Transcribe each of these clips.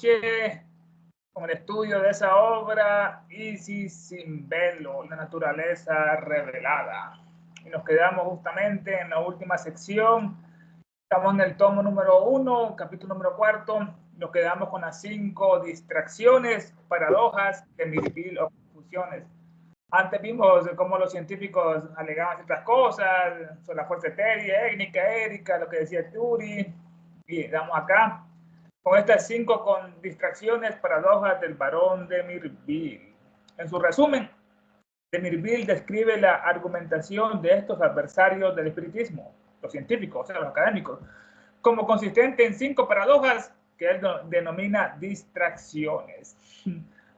noche con el estudio de esa obra, Isis sin velo, la naturaleza revelada. Y nos quedamos justamente en la última sección. Estamos en el tomo número 1, capítulo número 4. Nos quedamos con las 5 distracciones, paradojas de Mirbil o confusiones. Antes vimos cómo los científicos alegaban ciertas cosas sobre la fuerza etérea, étnica, lo que decía Turi. Y damos acá con estas 5 con distracciones, paradojas del barón de Mirbil. En su resumen, de Mirbil describe la argumentación de estos adversarios del espiritismo, los científicos, o sea, los académicos, como consistente en 5 paradojas que él denomina distracciones.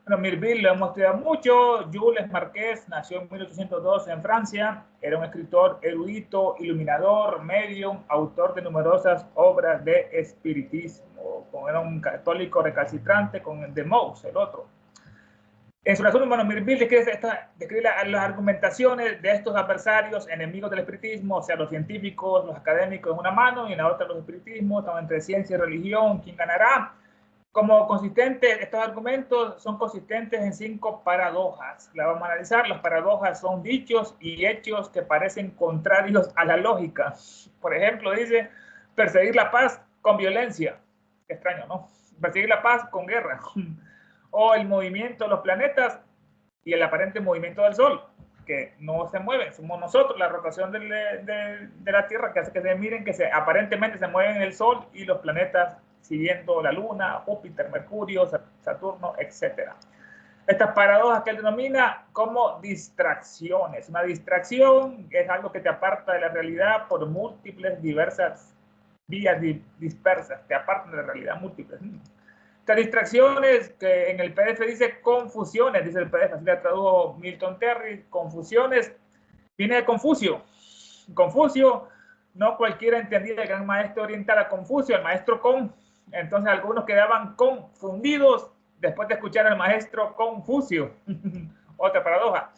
Bueno, Mirbil lo hemos estudiado mucho. Jules Marqués nació en 1812 en Francia. Era un escritor erudito, iluminador, medium, autor de numerosas obras de espiritismo. Era un católico recalcitrante con el de Mous, el otro. En su resumen, bueno, Mirbil describe las argumentaciones de estos adversarios, enemigos del espiritismo, o sea, los científicos, los académicos en una mano, y en la otra los espiritismos, están entre ciencia y religión, ¿quién ganará? Como consistentes, estos argumentos son consistentes en 5 paradojas. La vamos a analizar. Las paradojas son dichos y hechos que parecen contrarios a la lógica. Por ejemplo, dice, perseguir la paz con violencia. Qué extraño, ¿no? Perseguir la paz con guerra. O el movimiento de los planetas y el aparente movimiento del Sol, que no se mueven. Somos nosotros, la rotación de la Tierra, que hace que se miren que aparentemente se mueven el Sol y los planetas siguiendo la Luna, Júpiter, Mercurio, Saturno, etc. Estas paradojas que él denomina como distracciones. Una distracción es algo que te aparta de la realidad por múltiples, diversas vías dispersas, te apartan de la realidad múltiples. Estas distracciones, que en el PDF dice confusiones, dice el PDF, así la tradujo Milton Terry, confusiones, viene de Confucio. Confucio, no cualquiera entendía el gran maestro oriental a Confucio, el maestro Con. Entonces algunos quedaban confundidos después de escuchar al maestro Confucio. Otra paradoja.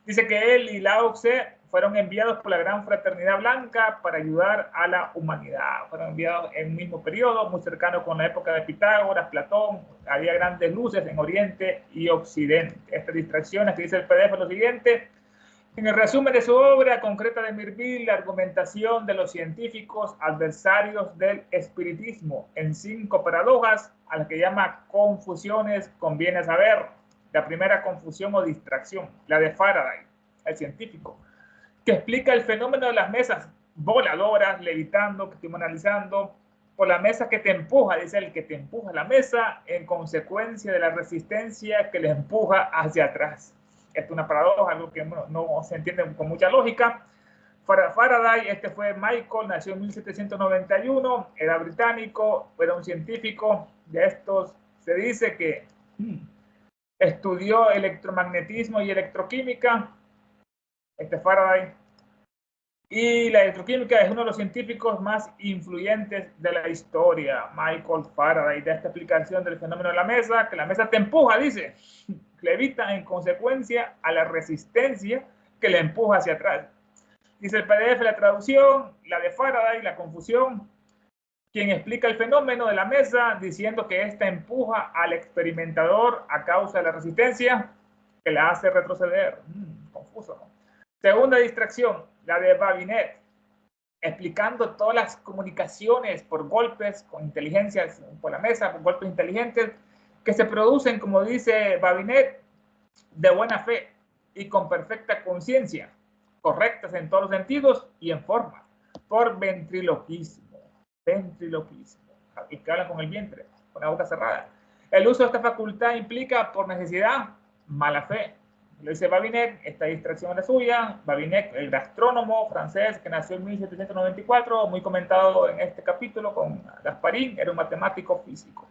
Dice que él y Lao Tse fueron enviados por la gran fraternidad blanca para ayudar a la humanidad. Fueron enviados en un mismo periodo, muy cercano con la época de Pitágoras, Platón. Había grandes luces en Oriente y Occidente. Estas distracciones que dice el PDF es lo siguiente. En el resumen de su obra concreta de Mirbil, la argumentación de los científicos adversarios del espiritismo en 5 paradojas, a las que llama confusiones, conviene saber. La primera confusión o distracción, la de Faraday, el científico, que explica el fenómeno de las mesas voladoras, levitando, que estuvimos analizando, por la mesa que te empuja, dice el que te empuja la mesa en consecuencia de la resistencia que le empuja hacia atrás. Esto es una paradoja, algo que no se entiende con mucha lógica. Faraday, este fue Michael, nació en 1791, era británico, era un científico de estos. Se dice que estudió electromagnetismo y electroquímica, Faraday. Y la electroquímica es uno de los científicos más influyentes de la historia, Michael Faraday, de esta explicación del fenómeno de la mesa, que la mesa te empuja, dice, levita en consecuencia a la resistencia que le empuja hacia atrás. Dice el PDF, la traducción, la de Faraday, la confusión, quien explica el fenómeno de la mesa diciendo que esta empuja al experimentador a causa de la resistencia que la hace retroceder. Confuso, ¿no? Segunda distracción, la de Babinet, explicando todas las comunicaciones por golpes con inteligencias por la mesa, por golpes inteligentes, que se producen, como dice Babinet, de buena fe y con perfecta conciencia, correctas en todos los sentidos y en forma, por ventriloquismo. Ventriloquismo, y que hablan con el vientre, con la boca cerrada. El uso de esta facultad implica, por necesidad, mala fe. Lo dice Babinet, esta distracción es la suya. Babinet, el astrónomo francés que nació en 1794, muy comentado en este capítulo con Gasparín, era un matemático físico.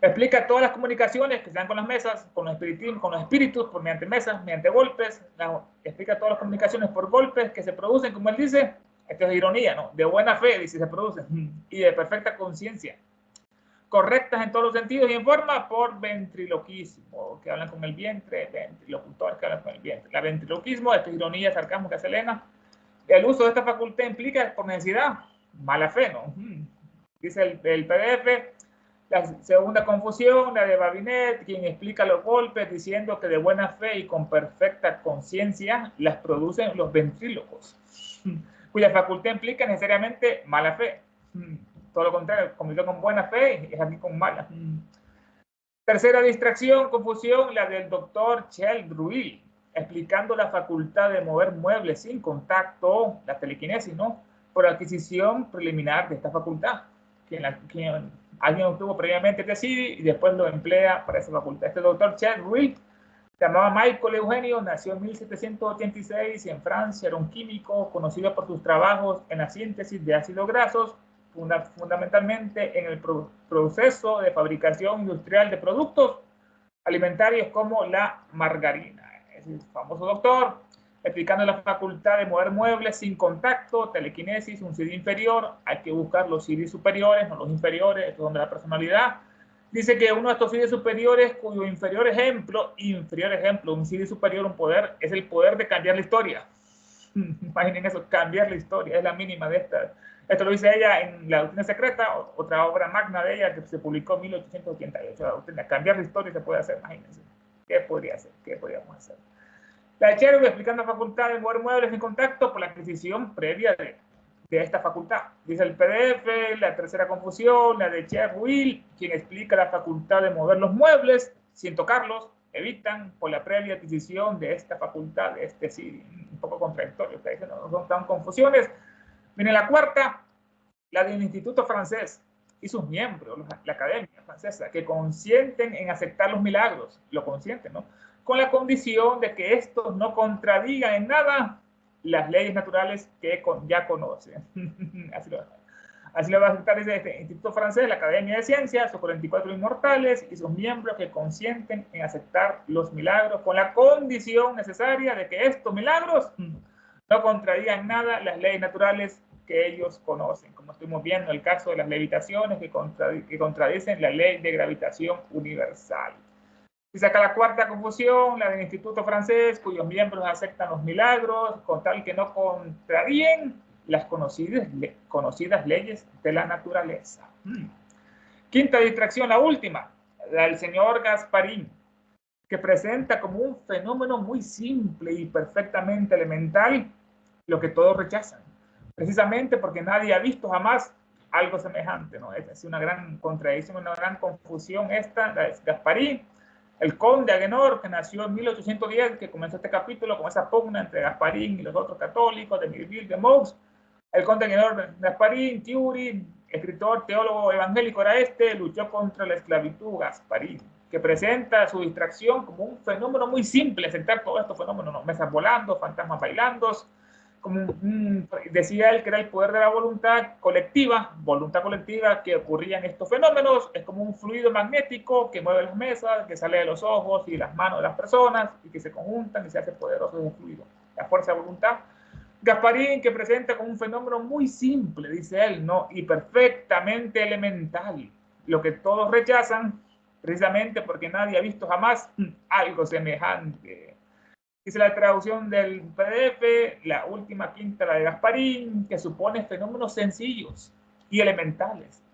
Explica todas las comunicaciones que se dan con las mesas, con los espíritus, por mediante mesas, mediante golpes. Explica todas las comunicaciones por golpes que se producen, como él dice. Esto es ironía, ¿no? De buena fe, dice, se producen. Y de perfecta conciencia. Correctas en todos los sentidos y en forma por ventriloquismo, que hablan con el vientre, ventrilocutor que hablan con el vientre. La ventriloquismo, esto es ironía, sarcasmo que hace Elena. El uso de esta facultad implica, por necesidad, mala fe, ¿no? Dice el PDF, La segunda confusión, la de Babinet, quien explica los golpes diciendo que de buena fe y con perfecta conciencia las producen los ventrílocos, cuya facultad implica necesariamente mala fe. Todo lo contrario, convirtió con buena fe y es aquí con mala. Tercera distracción, confusión, la del doctor Cheldruil, explicando la facultad de mover muebles sin contacto, la telequinesis, ¿no? Por adquisición preliminar de esta facultad. Quien alguien obtuvo previamente este CD y después lo emplea para esa facultad. Este doctor Cheldruil se llamaba Michael Eugenio, nació en 1786 en Francia, era un químico conocido por sus trabajos en la síntesis de ácidos grasos, fundamentalmente en el proceso de fabricación industrial de productos alimentarios como la margarina. Es el famoso doctor, explicando la facultad de mover muebles sin contacto, telequinesis, un CD inferior, hay que buscar los CD superiores, no los inferiores, esto es donde la personalidad. Dice que uno de estos CD superiores, cuyo inferior ejemplo, un CD superior, un poder, es el poder de cambiar la historia. Imaginen eso, cambiar la historia, es la mínima de esta. Esto lo dice ella en La Doctrina Secreta, otra obra magna de ella que se publicó en 1888. La doctrina, cambiar la historia se puede hacer, imagínense. ¿Qué podría hacer? ¿Qué podríamos hacer? La de Cherub explicando la facultad de mover muebles en contacto por la adquisición previa de esta facultad. Dice el PDF, la tercera confusión, la de Cherub, quien explica la facultad de mover los muebles sin tocarlos, evitan por la previa adquisición de esta facultad, de este sí, un poco contradictorio, que no son tan confusiones. Miren, la cuarta, la del Instituto Francés y sus miembros, la Academia Francesa, que consienten en aceptar los milagros, lo consienten, ¿no? Con la condición de que estos no contradigan en nada las leyes naturales que ya conocen. Así lo va a aceptar este Instituto Francés, la Academia de Ciencias, sus 44 inmortales y sus miembros que consienten en aceptar los milagros con la condición necesaria de que estos milagros no contradigan nada las leyes naturales que ellos conocen, como estuvimos viendo el caso de las levitaciones que contradicen la ley de gravitación universal. Dice acá la cuarta confusión, la del Instituto Francés, cuyos miembros aceptan los milagros, con tal que no contraríen las conocidas leyes de la naturaleza. Quinta distracción, la última, la del señor Gasparín, que presenta como un fenómeno muy simple y perfectamente elemental lo que todos rechazan, precisamente porque nadie ha visto jamás algo semejante, ¿no? Es una gran contradicción, una gran confusión esta, la de Gasparín. El conde Agenor, que nació en 1810, que comenzó este capítulo con esa pugna entre Gasparín y los otros católicos de Mirville, de Meaux. El conde Agenor Gasparín, Thiury, escritor, teólogo evangélico era este, luchó contra la esclavitud Gasparín, que presenta su distracción como un fenómeno muy simple, aceptar todos estos fenómenos, ¿no? Mesas volando, fantasmas bailando, como decía él que era el poder de la voluntad colectiva que ocurría en estos fenómenos, es como un fluido magnético que mueve las mesas, que sale de los ojos y las manos de las personas y que se conjuntan y se hace poderoso ese fluido, la fuerza de voluntad. Gasparín, que presenta como un fenómeno muy simple, dice él, ¿no? Y perfectamente elemental, lo que todos rechazan precisamente porque nadie ha visto jamás algo semejante. Dice la traducción del PDF, la última quinta, la de Gasparín, que supone fenómenos sencillos y elementales,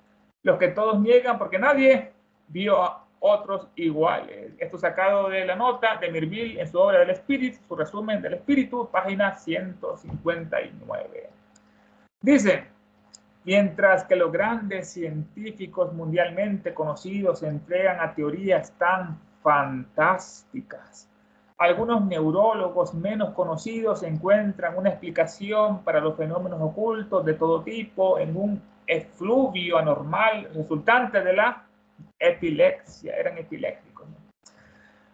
los que todos niegan porque nadie vio a otros iguales. Esto sacado de la nota de Mirville en su obra del Espíritu, su resumen del Espíritu, página 159. Dice, mientras que los grandes científicos mundialmente conocidos se entregan a teorías tan fantásticas, algunos neurólogos menos conocidos encuentran una explicación para los fenómenos ocultos de todo tipo en un efluvio anormal resultante de la epilepsia. Eran epilépticos, ¿no?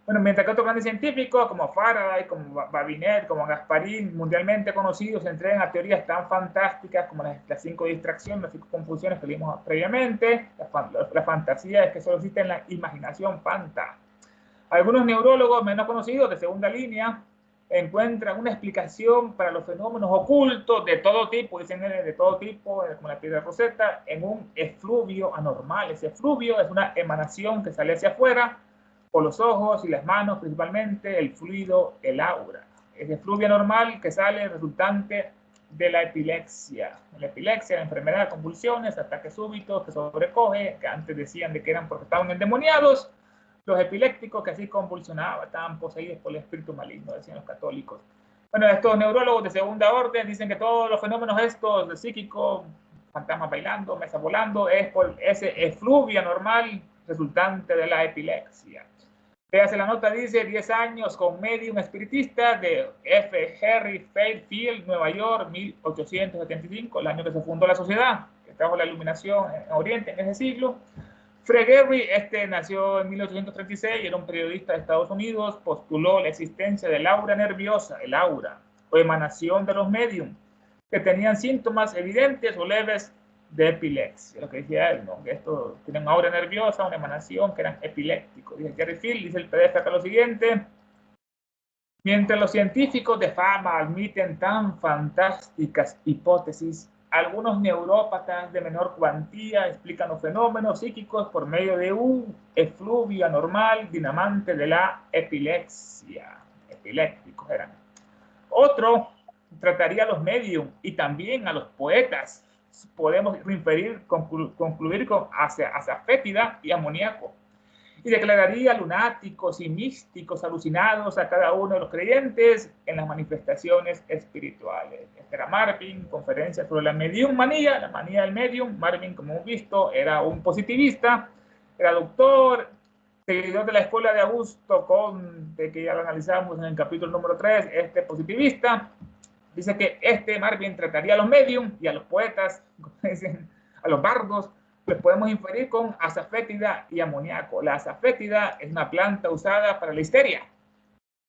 Bueno, mientras que otros grandes científicos como Faraday, como Babinet, como Gasparín, mundialmente conocidos, se entregan a teorías tan fantásticas como las 5 distracciones, las 5 confusiones que vimos previamente. La fantasía es que solo existe en la imaginación fantástica. Algunos neurólogos menos conocidos de segunda línea encuentran una explicación para los fenómenos ocultos de todo tipo, dicen de todo tipo, como la piedra Rosetta, en un efluvio anormal. Ese efluvio es una emanación que sale hacia afuera por los ojos y las manos, principalmente el fluido, el aura. Ese efluvio anormal que sale resultante de la epilepsia. La epilepsia, la enfermedad, convulsiones, ataques súbitos, que sobrecoge, que antes decían de que eran porque estaban endemoniados. Los epilépticos que así convulsionaban, estaban poseídos por el espíritu maligno, decían los católicos. Bueno, estos neurólogos de segunda orden dicen que todos los fenómenos estos de psíquico, fantasmas bailando, mesa volando, es por ese efluvia normal resultante de la epilepsia. Véase la nota, dice 10 años con medium espiritista de F. Henry Fairfield, Nueva York, 1875, el año que se fundó la sociedad, que trajo la iluminación en Oriente en ese siglo. Fred Gehry, nació en 1836, era un periodista de Estados Unidos, postuló la existencia del aura nerviosa, el aura, o emanación de los medium, que tenían síntomas evidentes o leves de epilepsia, lo que decía él, ¿no? Que esto tienen una aura nerviosa, una emanación, que eran epilépticos. Dice Jerry Field, dice el PDF acá lo siguiente: mientras los científicos de fama admiten tan fantásticas hipótesis, algunos neurópatas de menor cuantía explican los fenómenos psíquicos por medio de un efluvio anormal dinamante de la epilepsia. Epilépticos eran. Otro trataría a los medium y también a los poetas. Podemos inferir, concluir con asafétida y amoníaco. Y declararía lunáticos y místicos alucinados a cada uno de los creyentes en las manifestaciones espirituales. Este era Marvin, conferencia sobre la mediummanía, la manía del medium. Marvin, como hemos visto, era un positivista, era doctor, seguidor de la escuela de Augusto Comte, que ya lo analizamos en el capítulo número 3, positivista. Dice que Marvin trataría a los medium y a los poetas, a los bardos, les podemos inferir con asafétida y amoníaco. La asafétida es una planta usada para la histeria.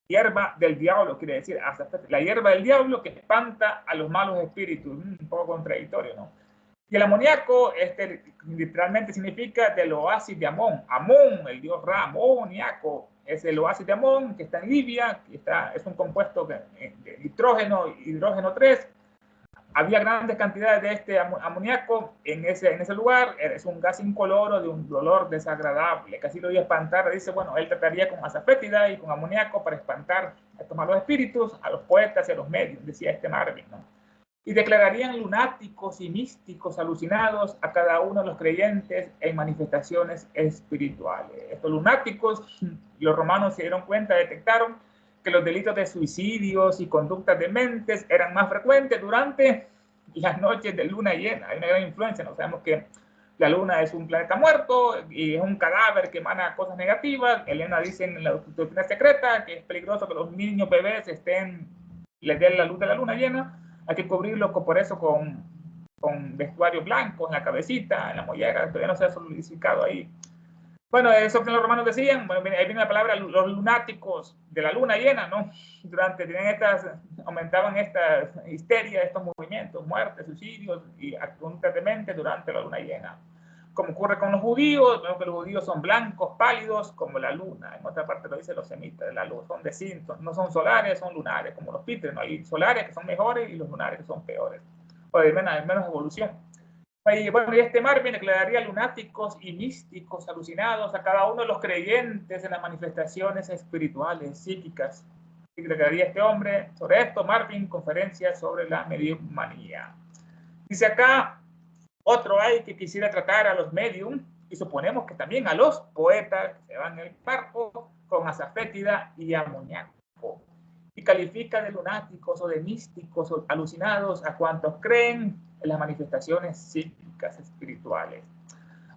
Hierba del diablo, quiere decir asafétida, la hierba del diablo que espanta a los malos espíritus. Un poco contradictorio, ¿no? Y el amoníaco, literalmente significa del oasis de Amón. Amón, el dios Ra, amoníaco, es el oasis de Amón, que está en Libia, es un compuesto de nitrógeno, hidrógeno 3. Había grandes cantidades de este amoníaco en ese lugar. Es un gas incoloro de un dolor desagradable, que así lo iba a espantar. Dice, bueno, él trataría con asafétida y con amoníaco para espantar a estos malos espíritus, a los poetas y a los medios, decía Marvin, ¿no? Y declararían lunáticos y místicos alucinados a cada uno de los creyentes en manifestaciones espirituales. Estos lunáticos, los romanos se dieron cuenta, detectaron que los delitos de suicidios y conductas dementes eran más frecuentes durante las noches de luna llena. Hay una gran influencia, ¿no? Sabemos que la luna es un planeta muerto y es un cadáver que emana cosas negativas. Elena dice en la doctrina secreta que es peligroso que los niños bebés les den la luz de la luna llena. Hay que cubrirlos por eso con vestuario blanco en la cabecita, en la mollera, todavía no se ha solidificado ahí. Bueno, eso que los romanos decían, bueno, ahí viene la palabra, los lunáticos de la luna llena, ¿no? Aumentaban esta histeria, estos movimientos, muertes, suicidios y constantemente durante la luna llena. Como ocurre con los judíos, vemos que los judíos son blancos, pálidos, como la luna. En otra parte lo dicen los semitas de la luz, son distintos, no son solares, son lunares, como los píteros, ¿no? Hay solares que son mejores y los lunares que son peores, o de menos evolución. Y bueno, y Marvin declararía lunáticos y místicos alucinados a cada uno de los creyentes en las manifestaciones espirituales, psíquicas. Y declararía este hombre sobre esto, Marvin, conferencia sobre la mediummanía. Dice acá, otro hay que quisiera tratar a los medium, y suponemos que también a los poetas que se van en el barco con asafétida y amoníaco. Y califica de lunáticos o de místicos o alucinados a cuantos creen en las manifestaciones psíquicas espirituales.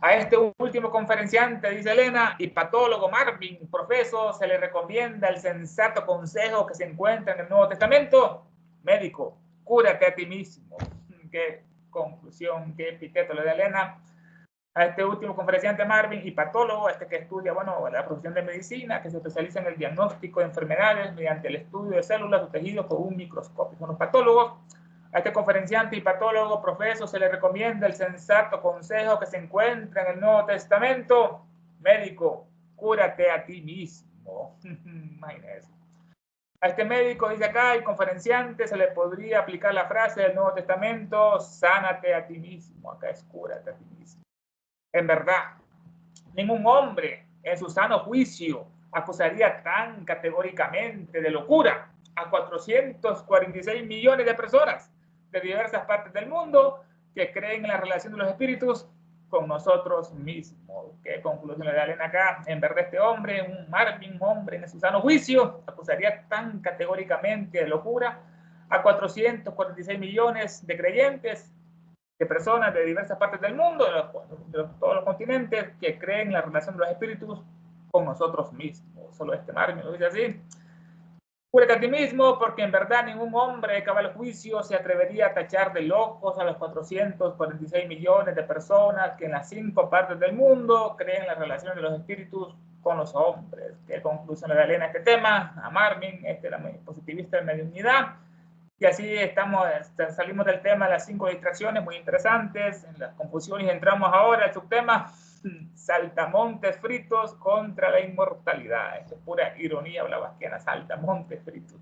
A este último conferenciante, dice Elena, y patólogo Marvin, profesor, se le recomienda el sensato consejo que se encuentra en el Nuevo Testamento: médico, cúrate a ti mismo. Qué conclusión, qué epíteto le da Elena a este último conferenciante Marvin, y patólogo, que estudia, bueno, la profesión de medicina, que se especializa en el diagnóstico de enfermedades mediante el estudio de células o tejidos con un microscopio. Son los patólogos. A este conferenciante y patólogo profesor se le recomienda el sensato consejo que se encuentra en el Nuevo Testamento: médico, cúrate a ti mismo. Imagínense. A este médico, dice acá, y conferenciante, se le podría aplicar la frase del Nuevo Testamento: sánate a ti mismo. Acá es cúrate a ti mismo. En verdad, ningún hombre en su sano juicio acusaría tan categóricamente de locura a 446 millones de personas de diversas partes del mundo que creen en la relación de los espíritus con nosotros mismos. ¿Qué conclusión le da Elena acá? En verdad este hombre, un Marvin, hombre en su sano juicio, acusaría tan categóricamente de locura a 446 millones de creyentes, de personas de diversas partes del mundo, de todos los continentes, que creen en la relación de los espíritus con nosotros mismos. Solo este Marvin lo dice así. Cúrete a ti mismo, porque en verdad ningún hombre de cabal juicio se atrevería a tachar de locos a los 446 millones de personas que en las 5 partes del mundo creen en la relación de los espíritus con los hombres. ¿Qué conclusión le da Elena a este tema? A Marvin, este era muy positivista de mediunidad. Y así salimos del tema de las 5 distracciones muy interesantes, en las confusiones, entramos ahora al subtema saltamontes fritos contra la inmortalidad. Esto es pura ironía blavatskiana, saltamontes fritos.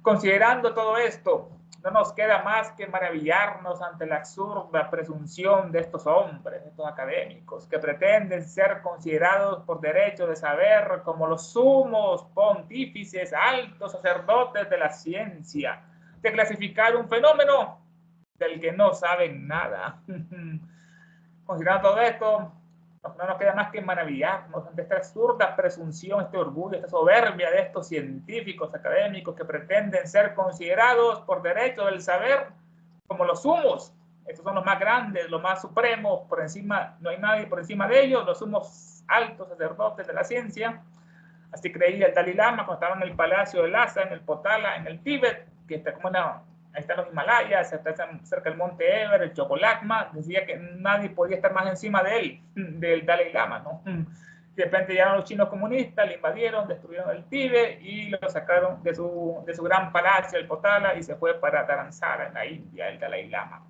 Considerando todo esto, no nos queda más que maravillarnos ante la absurda presunción de estos hombres, estos académicos, que pretenden ser considerados por derecho de saber como los sumos pontífices, altos sacerdotes de la ciencia, de clasificar un fenómeno del que no saben nada. Considerando todo esto, no nos queda más que maravillarnos ante esta absurda presunción, este orgullo, esta soberbia de estos científicos académicos que pretenden ser considerados por derecho del saber como los sumos. Estos son los más grandes, los más supremos, por encima, no hay nadie por encima de ellos, los sumos altos sacerdotes de la ciencia. Así creía el Dalai Lama cuando estaba en el palacio de Lhasa, en el Potala, en el Tíbet, que está como ahí están los Himalayas, está cerca del monte Everest, el Chocolagma, decía que nadie podía estar más encima de él, del Dalai Lama, ¿no? De repente llegaron los chinos comunistas, le invadieron, destruyeron el Tíbet y lo sacaron de su gran palacio, el Potala, y se fue para Dharamsala, en la India, el Dalai Lama.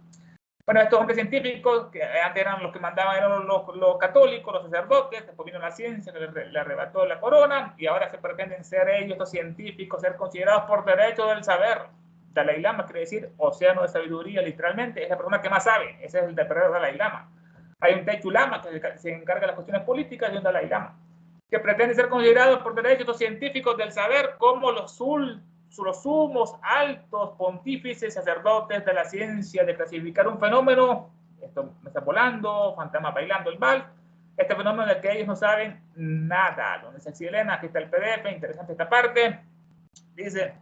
Bueno, estos hombres científicos, que antes eran los que mandaban, eran los católicos, los sacerdotes, después vino la ciencia que le arrebató la corona, y ahora se pretenden ser ellos, estos científicos, ser considerados por derecho del saber. Dalai Lama quiere decir océano de sabiduría, literalmente, es la persona que más sabe, ese es el verdadero Dalai Lama. Hay un Techu Lama que se encarga de las cuestiones políticas y un Dalai Lama, que pretende ser considerados por derecho estos científicos del saber como los sumos altos pontífices sacerdotes de la ciencia de clasificar un fenómeno, esto me está volando, fantasma bailando el vals, este fenómeno del que ellos no saben nada. Donde se Elena, aquí está el PDF, interesante esta parte, dice: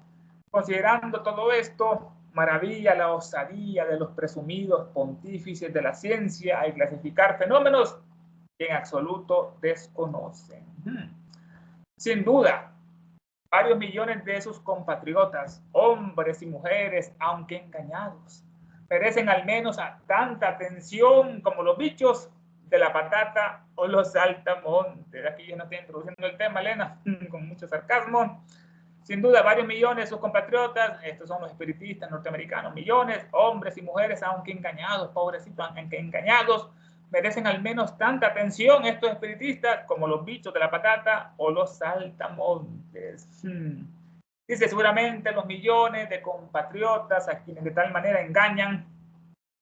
considerando todo esto, maravilla la osadía de los presumidos pontífices de la ciencia al clasificar fenómenos que en absoluto desconocen. Sin duda, varios millones de sus compatriotas, hombres y mujeres, aunque engañados, merecen al menos a tanta atención como los bichos de la patata o los saltamontes. Aquí yo no estoy introduciendo el tema, Elena, con mucho sarcasmo. Sin duda, varios millones de sus compatriotas, estos son los espiritistas norteamericanos, millones, hombres y mujeres, aunque engañados, pobrecitos, aunque engañados, merecen al menos tanta atención estos espiritistas como los bichos de la patata o los saltamontes. Dice, seguramente los millones de compatriotas a quienes de tal manera engañan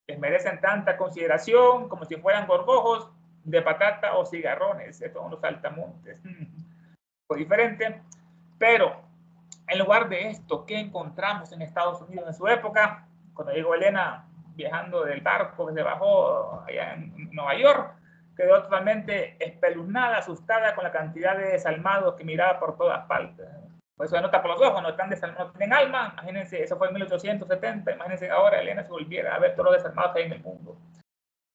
les merecen tanta consideración como si fueran gorgojos de patata o cigarrones. Estos son los saltamontes. O diferente, pero en lugar de esto, ¿qué encontramos en Estados Unidos en su época? Cuando llegó Elena viajando del barco que se bajó allá en Nueva York, quedó totalmente espeluznada, asustada con la cantidad de desalmados que miraba por todas partes. Por eso nota por los ojos, no están desalmados, no tienen alma. Imagínense, eso fue en 1870, imagínense ahora Elena se volviera a ver todos los desalmados que hay en el mundo.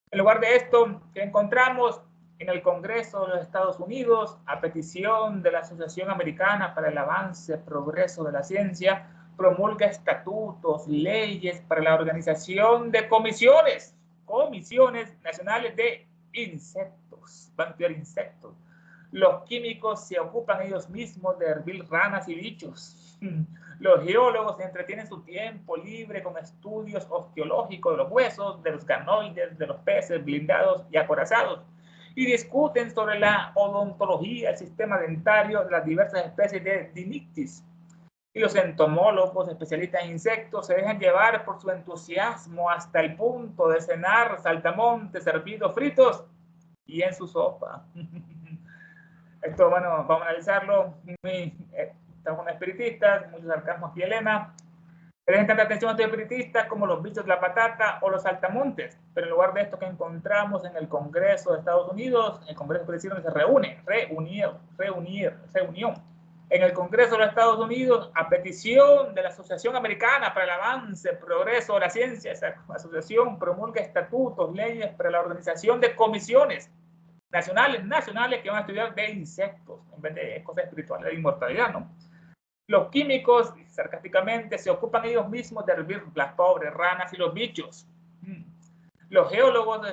En lugar de esto, ¿qué encontramos? En el Congreso de los Estados Unidos, a petición de la Asociación Americana para el Avance y Progreso de la Ciencia, promulga estatutos, leyes para la organización de comisiones nacionales de insectos. Van a estudiar insectos. Los químicos se ocupan ellos mismos de hervir ranas y bichos. Los geólogos entretienen su tiempo libre con estudios osteológicos de los huesos, de los ganoides, de los peces blindados y acorazados, y discuten sobre la odontología, el sistema dentario de las diversas especies de Dinictis. Y los entomólogos, especialistas en insectos, se dejan llevar por su entusiasmo hasta el punto de cenar saltamontes hervidos fritos y en su sopa. Esto, bueno, vamos a analizarlo. Estamos con espiritistas, muchos sarcasmos aquí, Elena. Presten tanta atención a estos espiritistas como los bichos de la patata o los saltamontes, pero en lugar de esto que encontramos en el Congreso de Estados Unidos, el Congreso Presidencial se reunión. En el Congreso de los Estados Unidos, a petición de la Asociación Americana para el Avance, Progreso de la Ciencia, esa asociación promulga estatutos, leyes para la organización de comisiones nacionales que van a estudiar de insectos, en vez de cosas espirituales, de inmortalidad, ¿no? Los químicos, sarcásticamente, se ocupan ellos mismos de hervir las pobres ranas y los bichos. Los geólogos, que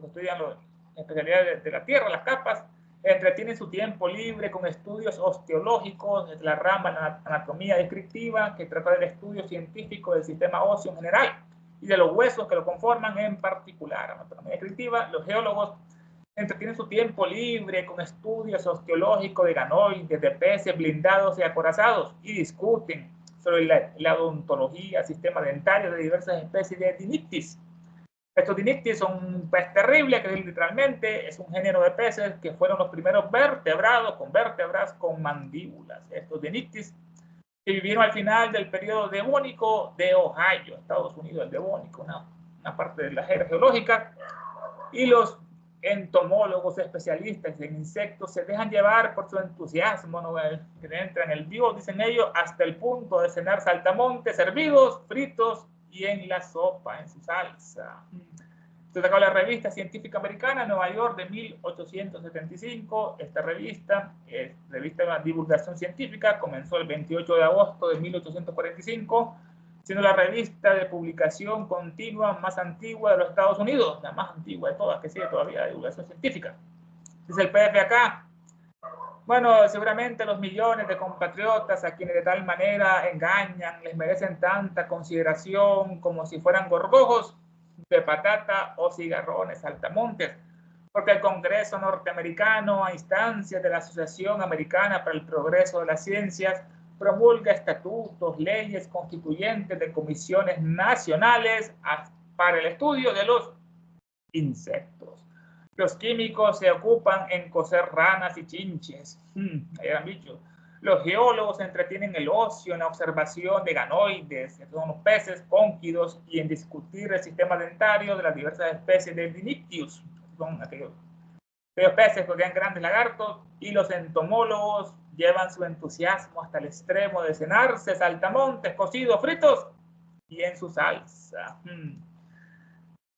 estudian las especialidades de la Tierra, las capas, entretienen su tiempo libre con estudios osteológicos, de la rama de la anatomía descriptiva, que trata del estudio científico del sistema óseo en general y de los huesos que lo conforman en particular. Anatomía descriptiva, los geólogos entretienen su tiempo libre con estudios osteológicos de ganoides, de peces blindados y acorazados, y discuten sobre la odontología, sistema dentario de diversas especies de Dinictis. Estos Dinictis son un pez terrible, que literalmente es un género de peces que fueron los primeros vertebrados con vértebras con mandíbulas. Estos Dinictis que vivieron al final del periodo devónico de Ohio, Estados Unidos, el devónico, una parte de la era geológica, y los entomólogos especialistas en insectos se dejan llevar por su entusiasmo, ¿no? Que entran en el vivo, dicen ellos, hasta el punto de cenar saltamontes hervidos, fritos y en la sopa, en su salsa. Se sacó la revista científica americana, Nueva York, de 1875. Esta revista es revista de divulgación científica, comenzó el 28 de agosto de 1845, siendo la revista de publicación continua más antigua de los Estados Unidos, la más antigua de todas, que sigue todavía de divulgación científica. Dice el PDF acá. Bueno, seguramente los millones de compatriotas a quienes de tal manera engañan les merecen tanta consideración como si fueran gorgojos de patata o cigarrones saltamontes, porque el Congreso norteamericano, a instancias de la Asociación Americana para el Progreso de las Ciencias, promulga estatutos, leyes constituyentes de comisiones nacionales para el estudio de los insectos. Los químicos se ocupan en cocer ranas y chinches. Hayan dicho. Los geólogos se entretienen el ocio en la observación de ganoides, que son los peces cónquidos, y en discutir el sistema dentario de las diversas especies de Dinictius, son aquellos peces que crean grandes lagartos, y los entomólogos llevan su entusiasmo hasta el extremo de cenarse saltamontes cocidos, fritos y en su salsa.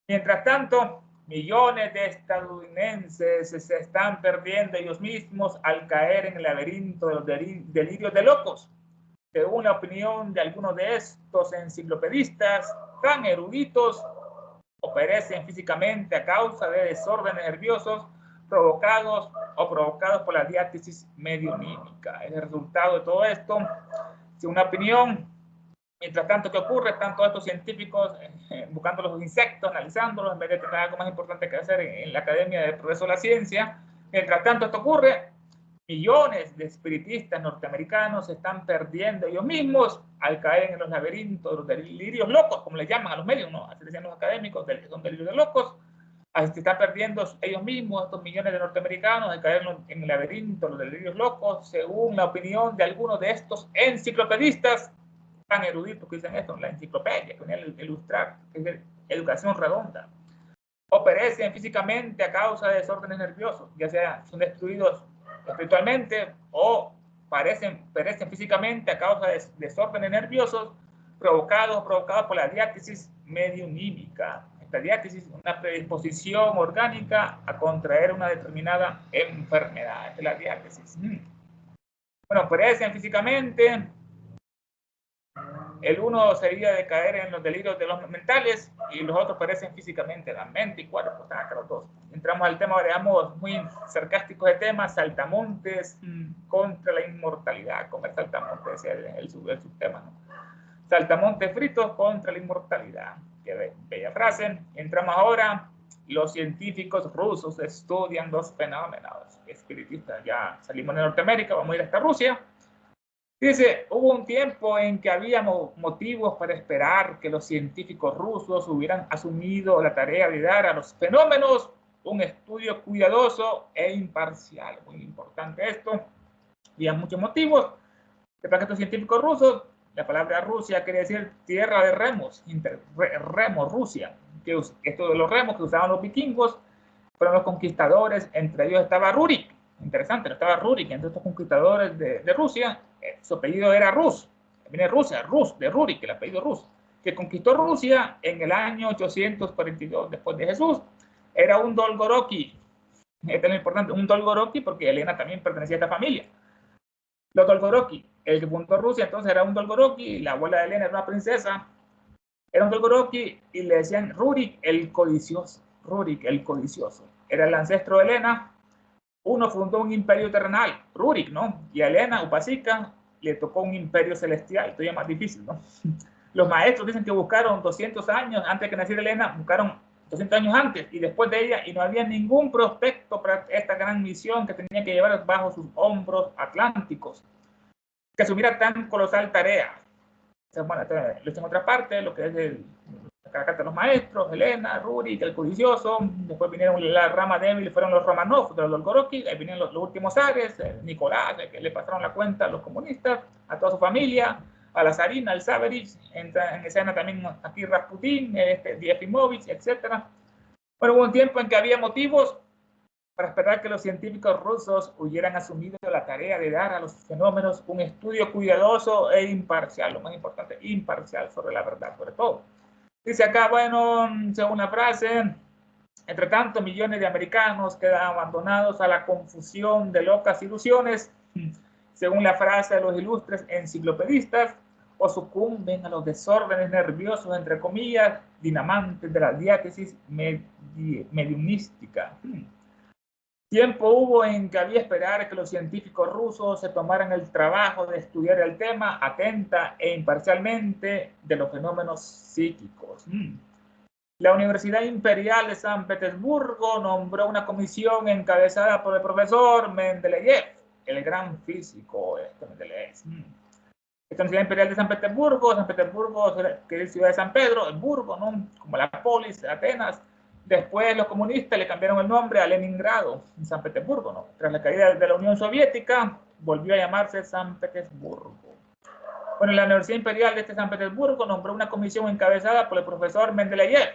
Mientras tanto, millones de estadounidenses se están perdiendo ellos mismos al caer en el laberinto de los delirios de locos. Según la opinión de algunos de estos enciclopedistas tan eruditos, o perecen físicamente a causa de desórdenes nerviosos provocados por la diátesis medionímica. Es el resultado de todo esto. Si una opinión, mientras tanto, ¿qué ocurre? Están todos estos científicos buscando los insectos, analizándolos, en vez de tener algo más importante que hacer en la Academia de Progreso de la Ciencia. Mientras tanto esto ocurre, millones de espiritistas norteamericanos se están perdiendo ellos mismos al caer en los laberintos de los delirios locos, como le llaman a los medios, ¿no? Así decían los académicos, son delirios locos. Así se están perdiendo ellos mismos, estos millones de norteamericanos, al caer en el laberinto de los delirios locos, según la opinión de algunos de estos enciclopedistas tan eruditos que dicen esto, la enciclopedia, que viene a ilustrar, que es educación redonda. O perecen físicamente a causa de desórdenes nerviosos, ya sea son destruidos espiritualmente o perecen físicamente a causa de desórdenes nerviosos provocados por la diátesis medionímica. Esta diátesis es una predisposición orgánica a contraer una determinada enfermedad. Esta es la diátesis. Bueno, perecen físicamente. El uno sería de caer en los delirios de los mentales y los otros perecen físicamente, la mente y cuerpo, están acá los dos. Entramos al tema, veamos, muy sarcástico de tema, saltamontes contra la inmortalidad, comer saltamontes, el subtema, ¿no? Saltamontes fritos contra la inmortalidad. Qué bella frase. Entramos ahora, los científicos rusos estudian dos fenómenos espiritistas. Ya salimos de Norteamérica, vamos a ir hasta Rusia. Dice, hubo un tiempo en que había motivos para esperar que los científicos rusos hubieran asumido la tarea de dar a los fenómenos un estudio cuidadoso e imparcial. Muy importante esto. Había muchos motivos para que estos científicos rusos La palabra Rusia quiere decir tierra de remos, remos, Rusia. Que esto de los remos que usaban los vikingos fueron los conquistadores, entre ellos estaba Rurik. Interesante, no estaba Rurik, entre estos conquistadores de Rusia, su apellido era Rus, viene Rusia, Rus, de Rurik, el apellido Rus, que conquistó Rusia en el año 842 después de Jesús. Era un Dolgoroki, esto es lo importante, un Dolgoroki porque Helena también pertenecía a esta familia. Los Dolgoroki, el que fundó Rusia entonces era un Dolgoroki, la abuela de Helena era una princesa, era un Dolgoroki y le decían Rurik el codicioso. Rurik el codicioso. Era el ancestro de Helena. Uno fundó un imperio terrenal, Rurik, ¿no? Y a Helena, Upasika, le tocó un imperio celestial, todavía más difícil, ¿no? Los maestros dicen que buscaron 200 años antes de que naciera Helena, buscaron 200 años antes y después de ella, y no había ningún prospecto para esta gran misión que tenía que llevar bajo sus hombros atlánticos, que asumiera tan colosal tarea. Bueno, lo en otra parte, lo que es la carta de los maestros, Helena, Rurik, el codicioso, después vinieron la rama débil, fueron los Romanov, de los Dolgoroki, ahí vinieron los últimos zares, Nicolás, que le pasaron la cuenta a los comunistas, a toda su familia, a la zarina, al Saverich, entra en escena también aquí Rasputin, Diefimovich, etc. Bueno, hubo un tiempo en que había motivos para esperar que los científicos rusos hubieran asumido la tarea de dar a los fenómenos un estudio cuidadoso e imparcial, lo más importante, imparcial sobre la verdad, sobre todo. Dice acá, bueno, según la frase, entre tanto, millones de americanos quedan abandonados a la confusión de locas ilusiones, según la frase de los ilustres enciclopedistas, o sucumben a los desórdenes nerviosos, entre comillas, dinamantes de la diátesis mediumística. Tiempo hubo en que había esperar que los científicos rusos se tomaran el trabajo de estudiar el tema atenta e imparcialmente de los fenómenos psíquicos. La Universidad Imperial de San Petersburgo nombró una comisión encabezada por el profesor Mendeleev, el gran físico Mendeleev. Esta Universidad Imperial de San Petersburgo, que es ciudad de San Pedro, el Burgo, ¿no? Como la polis de Atenas. Después los comunistas le cambiaron el nombre a Leningrado, en San Petersburgo, ¿no? Tras la caída de la Unión Soviética, volvió a llamarse San Petersburgo. Bueno, la Universidad Imperial de San Petersburgo nombró una comisión encabezada por el profesor Mendeleev.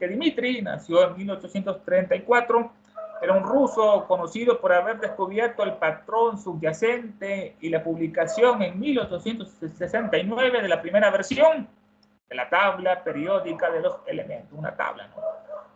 Dmitri nació en 1834, era un ruso conocido por haber descubierto el patrón subyacente y la publicación en 1869 de la primera versión de la tabla periódica de los elementos, una tabla, ¿no?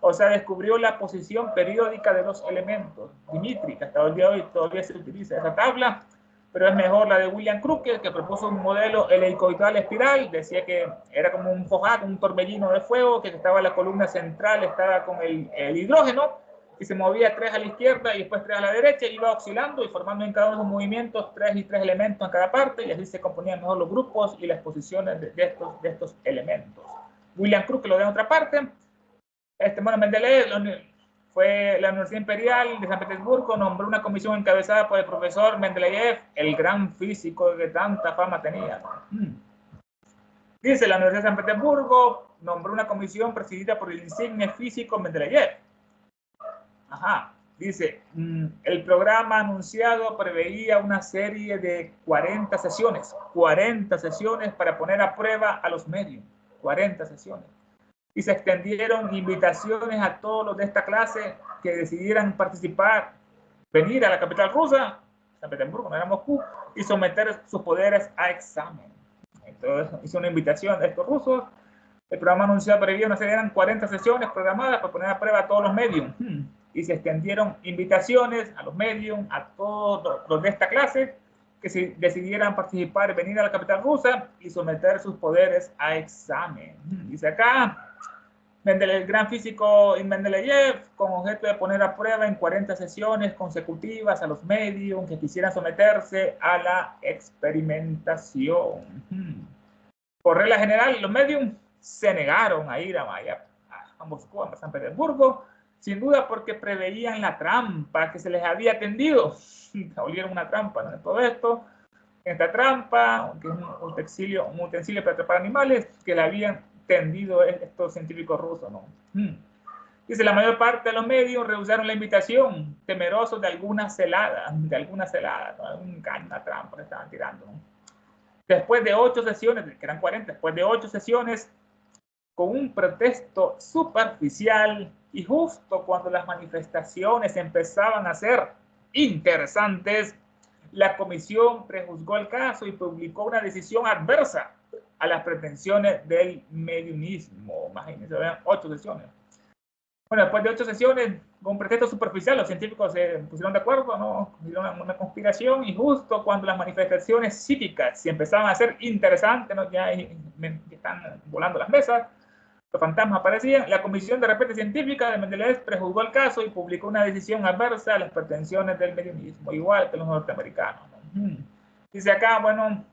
O sea, descubrió la posición periódica de los elementos. Dmitri, que hasta el día de hoy todavía se utiliza esa tabla, pero es mejor la de William Crookes, que propuso un modelo helicoidal espiral, decía que era como un fogato, un torbellino de fuego, que estaba en la columna central, estaba con el hidrógeno, y se movía 3 a la izquierda y después 3 a la derecha, y iba oscilando y formando en cada uno de los movimientos 3 y 3 elementos en cada parte, y así se componían mejor los grupos y las posiciones de estos elementos. William Crookes lo da en otra parte. Bueno, Mendeleev fue la Universidad Imperial de San Petersburgo, nombró una comisión encabezada por el profesor Mendeleev, el gran físico que tanta fama tenía. Dice, la Universidad de San Petersburgo nombró una comisión presidida por el insigne físico Mendeleev. Ajá. Dice, el programa anunciado preveía una serie de 40 sesiones para poner a prueba a los medios, 40 sesiones. Y se extendieron invitaciones a todos los de esta clase que decidieran participar, venir a la capital rusa, San Petersburgo, no era Moscú, y someter sus poderes a examen. Entonces hizo una invitación a estos rusos. El programa anunciado previo una serie, eran 40 sesiones programadas para poner a prueba a todos los medios. Y se extendieron invitaciones a los medios, a todos los de esta clase, que si decidieran participar, venir a la capital rusa y someter sus poderes a examen. Dice acá, el gran físico Mendeleev, con objeto de poner a prueba en 40 sesiones consecutivas a los medios que quisieran someterse a la experimentación. Por regla general, los medios se negaron a ir a Moscú, a San Petersburgo, sin duda porque preveían la trampa que se les había tendido. Olieron una trampa, ¿no? Todo esto, esta trampa, que es un utensilio para atrapar animales, que le habían tendido estos científicos rusos, ¿no? Dice, la mayor parte de los medios rehusaron la invitación, temerosos de alguna celada, ¿no? Una trampa le estaban tirando, ¿no? Después de 8 sesiones, que eran 40, después de 8 sesiones, con un pretexto superficial y justo cuando las manifestaciones empezaban a ser interesantes, la comisión prejuzgó el caso y publicó una decisión adversa a las pretensiones del mediunismo. Imagínense, vean, 8 sesiones. Bueno, después de 8 sesiones, con un pretexto superficial, los científicos se pusieron de acuerdo, ¿no? Hicieron una conspiración y justo cuando las manifestaciones psíquicas se empezaban a hacer interesantes, ¿no? Ya están volando las mesas, los fantasmas aparecían, la comisión de repente científica de Mendeleev prejuzgó el caso y publicó una decisión adversa a las pretensiones del mediunismo, igual que los norteamericanos, ¿no? Dice acá, bueno,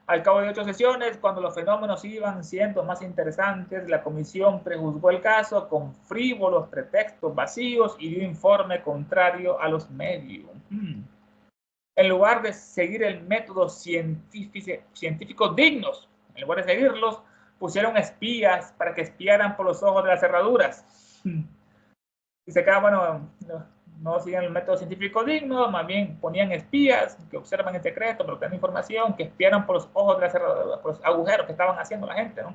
al cabo de 8 sesiones, cuando los fenómenos iban siendo más interesantes, la comisión prejuzgó el caso con frívolos pretextos vacíos y dio informe contrario a los medios. En lugar de seguir el método científicos dignos, en lugar de seguirlos, pusieron espías para que espiaran por los ojos de las cerraduras. Dice acá, bueno, no siguen el método científico digno, más bien ponían espías que observan en secreto, pero tienen información, que espiaran por los ojos de las cerraduras, por los agujeros que estaban haciendo la gente, ¿no?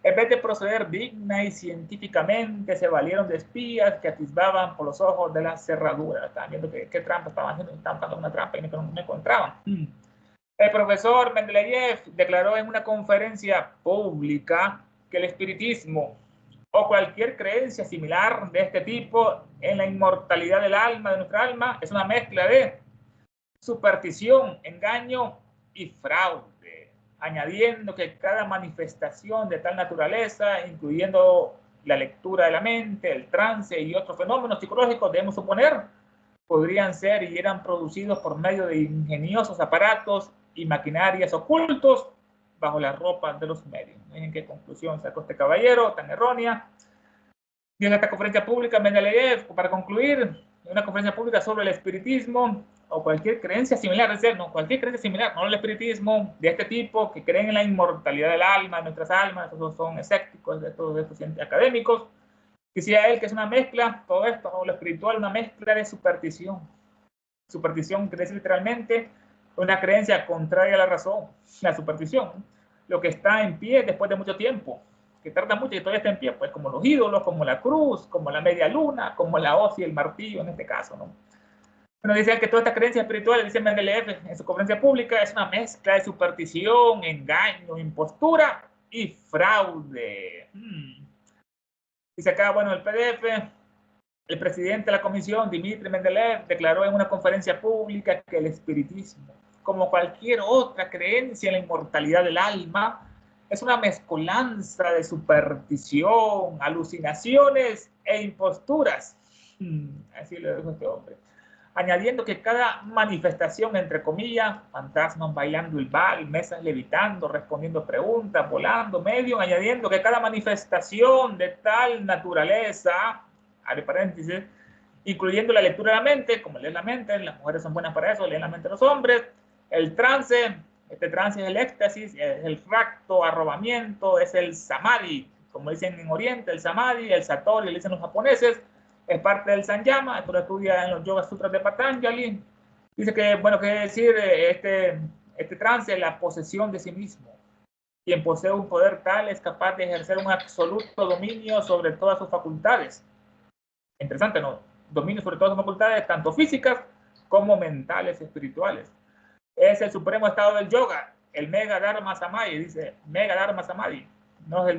En vez de proceder digna y científicamente, se valieron de espías que atisbaban por los ojos de las cerraduras. Estaban viendo qué trampa estaban haciendo, estaban buscando una trampa y no encontraban. El profesor Mendeleev declaró en una conferencia pública que el espiritismo o cualquier creencia similar de este tipo en la inmortalidad del alma, de nuestra alma, es una mezcla de superstición, engaño y fraude, añadiendo que cada manifestación de tal naturaleza, incluyendo la lectura de la mente, el trance y otros fenómenos psicológicos, debemos suponer, podrían ser y eran producidos por medio de ingeniosos aparatos y maquinarias ocultos bajo las ropas de los medios. Miren qué conclusión sacó este caballero tan errónea. Y en esta conferencia pública, Mendeleev, para concluir, una conferencia pública sobre el espiritismo o cualquier creencia similar, es decir, no, cualquier creencia similar, no el espiritismo de este tipo, que creen en la inmortalidad del alma, de nuestras almas, esos son escépticos de todos estos académicos. Decía él que es una mezcla, todo esto, ¿no? Lo espiritual, una mezcla de superstición. Superstición quiere decir literalmente una creencia contraria a la razón, la superstición, lo que está en pie después de mucho tiempo, que tarda mucho y todavía está en pie, pues como los ídolos, como la cruz, como la media luna, como la hoz y el martillo en este caso, ¿no? Bueno, dice que toda esta creencia espiritual, dice Mendeleev en su conferencia pública, es una mezcla de superstición, engaño, impostura y fraude. Dice acá, bueno, el PDF, el presidente de la comisión, Dmitry Mendeleev, declaró en una conferencia pública que el espiritismo, como cualquier otra creencia en la inmortalidad del alma, es una mezcolanza de superstición, alucinaciones e imposturas. Así lo dijo este hombre. Añadiendo que cada manifestación, entre comillas, fantasmas bailando el bal, mesas levitando, respondiendo preguntas, volando, medio, añadiendo que cada manifestación de tal naturaleza, abre paréntesis, incluyendo la lectura de la mente, como leer la mente, las mujeres son buenas para eso, leen la mente de los hombres, el trance, este trance es el éxtasis, es el fracto, arrobamiento, es el samadhi, como dicen en Oriente, el samadhi, el satori, le dicen los japoneses, es parte del Sanyama, esto lo estudia en los Yoga Sutras de Patanjali. Dice que, bueno, quiere decir este trance, la posesión de sí mismo. Quien posee un poder tal es capaz de ejercer un absoluto dominio sobre todas sus facultades. Interesante, ¿no? Dominio sobre todas sus facultades, tanto físicas como mentales, espirituales. Es el supremo estado del yoga, el Mega Dharma Samadhi, dice Mega Dharma Samadhi. No es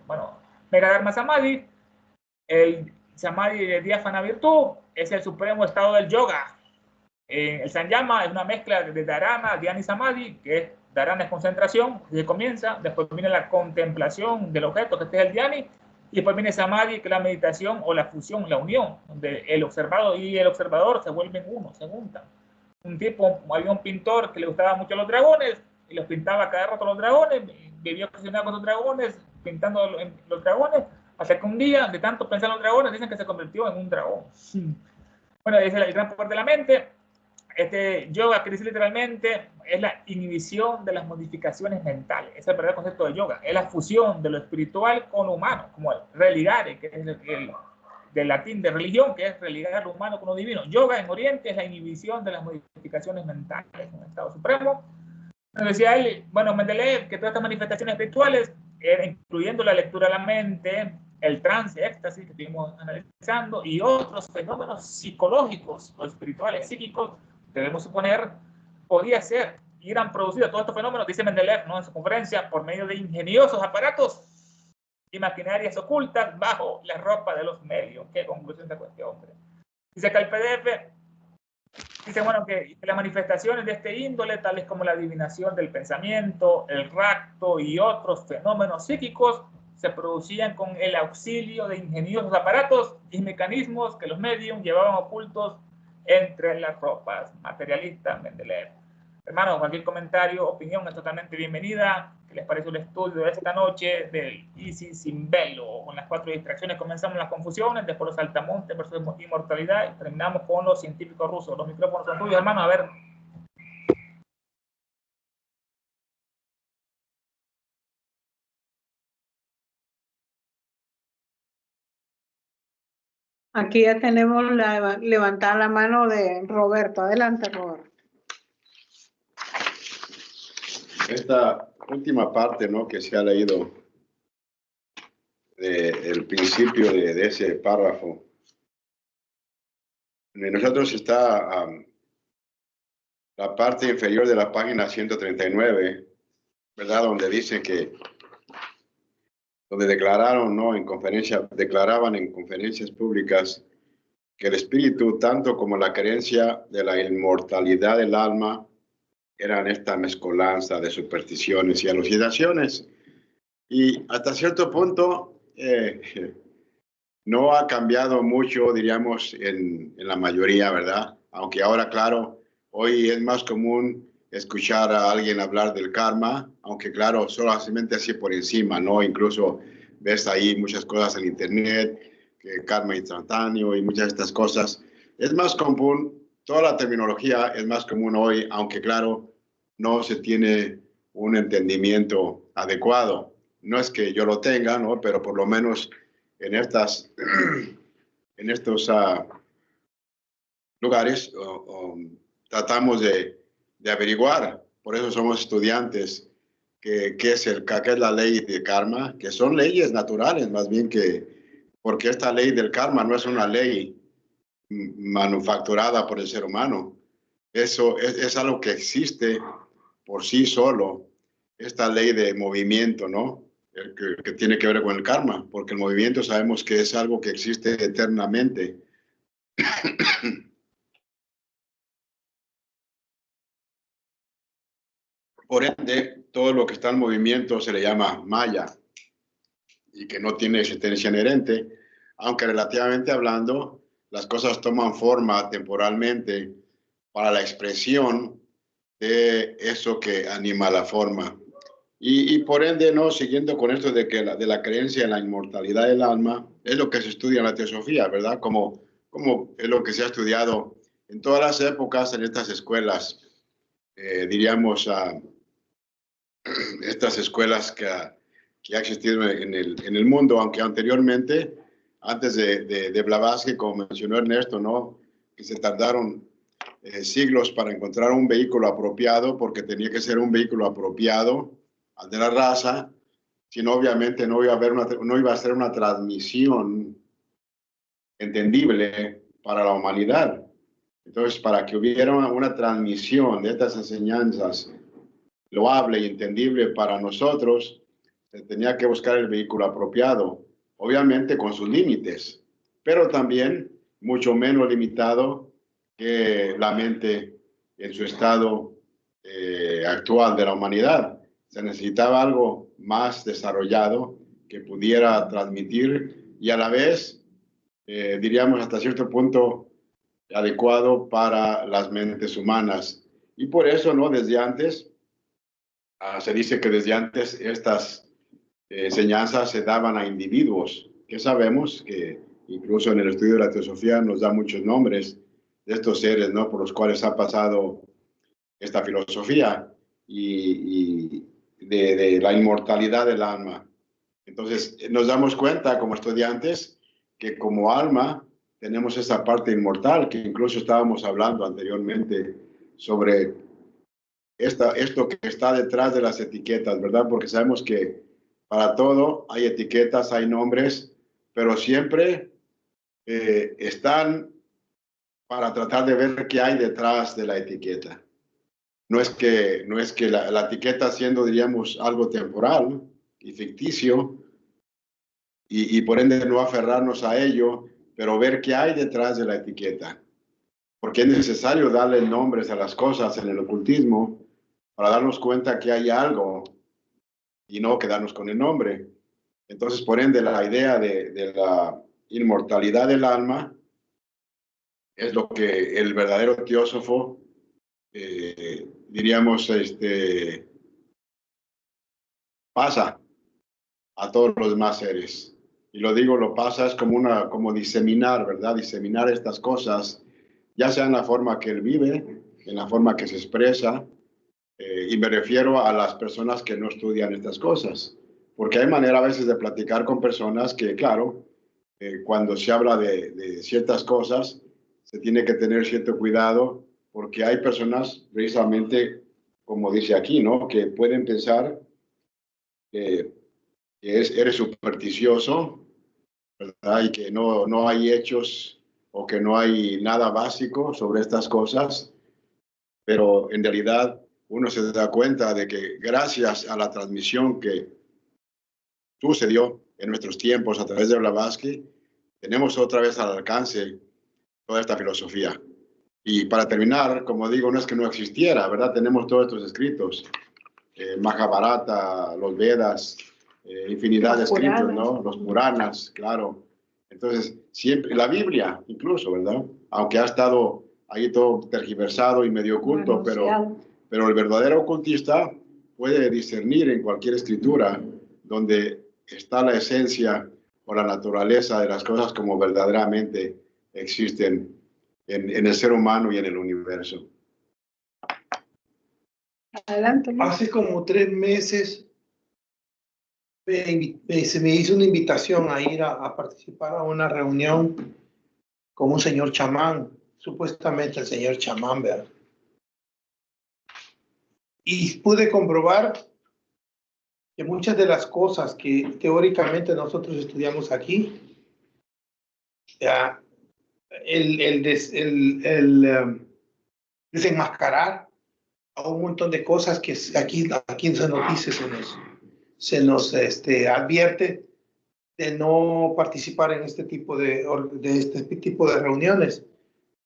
bueno, Mega Dharma Samadhi. El samadhi de diáfana virtud es el supremo estado del yoga. El Sanyama es una mezcla de dharana, dhyana y samadhi, que es dharana es concentración, se comienza, después viene la contemplación del objeto, que este es el dhyani, y después viene samadhi, que es la meditación o la fusión, la unión, donde el observado y el observador se vuelven uno, se juntan. Había un pintor que le gustaba mucho los dragones, y los pintaba cada rato los dragones, vivía obsesionado con los dragones, pintando los dragones, hasta que un día, de tanto pensar en los dragones, dicen que se convirtió en un dragón. Bueno, ese es el gran poder de la mente. Este yoga, que dice literalmente, es la inhibición de las modificaciones mentales. Ese es el verdadero concepto de yoga. Es la fusión de lo espiritual con lo humano, como el religare, que es del latín de religión, que es religar lo humano con lo divino. Yoga en Oriente es la inhibición de las modificaciones mentales, un estado supremo. Nos decía él, bueno, Mendeleev, que todas estas manifestaciones espirituales, incluyendo la lectura de la mente, el trance, éxtasis que estuvimos analizando, y otros fenómenos psicológicos o espirituales, psíquicos, debemos suponer, podía ser, y eran producidos todos estos fenómenos, dice Mendeleev, ¿no?, en su conferencia, por medio de ingeniosos aparatos y maquinarias ocultas bajo la ropa de los medios. ¿Qué conclusión de cuestión, hombre? Dice que el PDF dice, bueno, que las manifestaciones de este índole, tales como la adivinación del pensamiento, el rapto y otros fenómenos psíquicos, se producían con el auxilio de ingeniosos aparatos y mecanismos que los medios llevaban ocultos entre las ropas. Materialista Mendeleev. Hermanos, cualquier comentario, opinión es totalmente bienvenida. ¿Qué les pareció el estudio de esta noche del Isis sin velo? Con las 4 distracciones comenzamos las confusiones, después los saltamontes versus inmortalidad y terminamos con los científicos rusos. Los micrófonos son tuyos, hermanos. A ver. Aquí ya tenemos levantada la mano de Roberto. Adelante, Roberto. Esta última parte, ¿no?, que se ha leído del principio de ese párrafo, en nosotros está la parte inferior de la página 139, ¿verdad?, donde dice que, donde declararon, ¿no?, declaraban en conferencias públicas que el espíritu, tanto como la creencia de la inmortalidad del alma, eran esta mezcolanza de supersticiones y alucinaciones. Y hasta cierto punto no ha cambiado mucho, diríamos, en la mayoría, ¿verdad? Aunque ahora, claro, hoy es más común escuchar a alguien hablar del karma, aunque claro, solamente así por encima, ¿no? Incluso ves ahí muchas cosas en internet, que karma instantáneo y muchas de estas cosas. Es más común, toda la terminología es más común hoy, aunque claro, no se tiene un entendimiento adecuado. No es que yo lo tenga, ¿no?, pero por lo menos en estos lugares tratamos de averiguar. Por eso somos estudiantes, qué es la ley de karma, que son leyes naturales, más bien porque esta ley del karma no es una ley manufacturada por el ser humano. Eso es algo que existe por sí solo, esta ley de movimiento, ¿no?, que tiene que ver con el karma, porque el movimiento sabemos que es algo que existe eternamente. Por ende, todo lo que está en movimiento se le llama maya y que no tiene existencia inherente, aunque relativamente hablando, las cosas toman forma temporalmente para la expresión de eso que anima la forma. Y por ende, no, siguiendo con esto de la creencia en la inmortalidad del alma, es lo que se estudia en la teosofía, ¿verdad? Como es lo que se ha estudiado en todas las épocas en estas escuelas, diríamos, estas escuelas que ha existido en el mundo, aunque anteriormente, antes de Blavatsky, como mencionó Ernesto, ¿no?, que se tardaron siglos para encontrar un vehículo apropiado, porque tenía que ser un vehículo apropiado al de la raza, sino obviamente no iba a ser una transmisión entendible para la humanidad. Entonces, para que hubiera una transmisión de estas enseñanzas loable y entendible para nosotros, se tenía que buscar el vehículo apropiado, obviamente con sus límites, pero también mucho menos limitado que la mente en su estado actual de la humanidad. Se necesitaba algo más desarrollado que pudiera transmitir y a la vez, diríamos hasta cierto punto, adecuado para las mentes humanas. Y por eso, ¿no?, desde antes, se dice que desde antes estas enseñanzas se daban a individuos, que sabemos que incluso en el estudio de la teosofía nos da muchos nombres de estos seres, ¿no?, por los cuales ha pasado esta filosofía y de la inmortalidad del alma. Entonces, nos damos cuenta como estudiantes que como alma tenemos esa parte inmortal, que incluso estábamos hablando anteriormente sobre esto que está detrás de las etiquetas, ¿verdad? Porque sabemos que para todo hay etiquetas, hay nombres, pero siempre están para tratar de ver qué hay detrás de la etiqueta. No es que la etiqueta siendo, diríamos, algo temporal y ficticio, y por ende no aferrarnos a ello, pero ver qué hay detrás de la etiqueta. Porque es necesario darle nombres a las cosas en el ocultismo para darnos cuenta que hay algo y no quedarnos con el nombre. Entonces, por ende, la idea de la inmortalidad del alma es lo que el verdadero teósofo, diríamos, pasa a todos los demás seres. Y lo digo, lo pasa es como diseminar, ¿verdad? Diseminar estas cosas, ya sea en la forma que él vive, en la forma que se expresa, y me refiero a las personas que no estudian estas cosas, porque hay manera a veces de platicar con personas que, claro, cuando se habla de ciertas cosas, se tiene que tener cierto cuidado, porque hay personas, precisamente, como dice aquí, ¿no? Que pueden pensar que eres supersticioso, ¿verdad? Y que no hay hechos o que no hay nada básico sobre estas cosas, pero en realidad uno se da cuenta de que gracias a la transmisión que sucedió en nuestros tiempos a través de Blavatsky, tenemos otra vez al alcance toda esta filosofía. Y para terminar, como digo, no es que no existiera, ¿verdad? Tenemos todos estos escritos, Mahabharata, los Vedas, infinidad de escritos, ¿no? Los Puranas, claro. Entonces, siempre, la Biblia incluso, ¿verdad? Aunque ha estado ahí todo tergiversado y medio oculto, pero el verdadero ocultista puede discernir en cualquier escritura donde está la esencia o la naturaleza de las cosas como verdaderamente existen en el ser humano y en el universo. Adelante. Hace como 3 meses se me hizo una invitación a ir a participar a una reunión con un señor chamán, supuestamente el señor chamán, ¿verdad? Y pude comprobar que muchas de las cosas que teóricamente nosotros estudiamos aquí, ya, desenmascarar a un montón de cosas que aquí se nos dice, se nos advierte de no participar en este tipo de reuniones.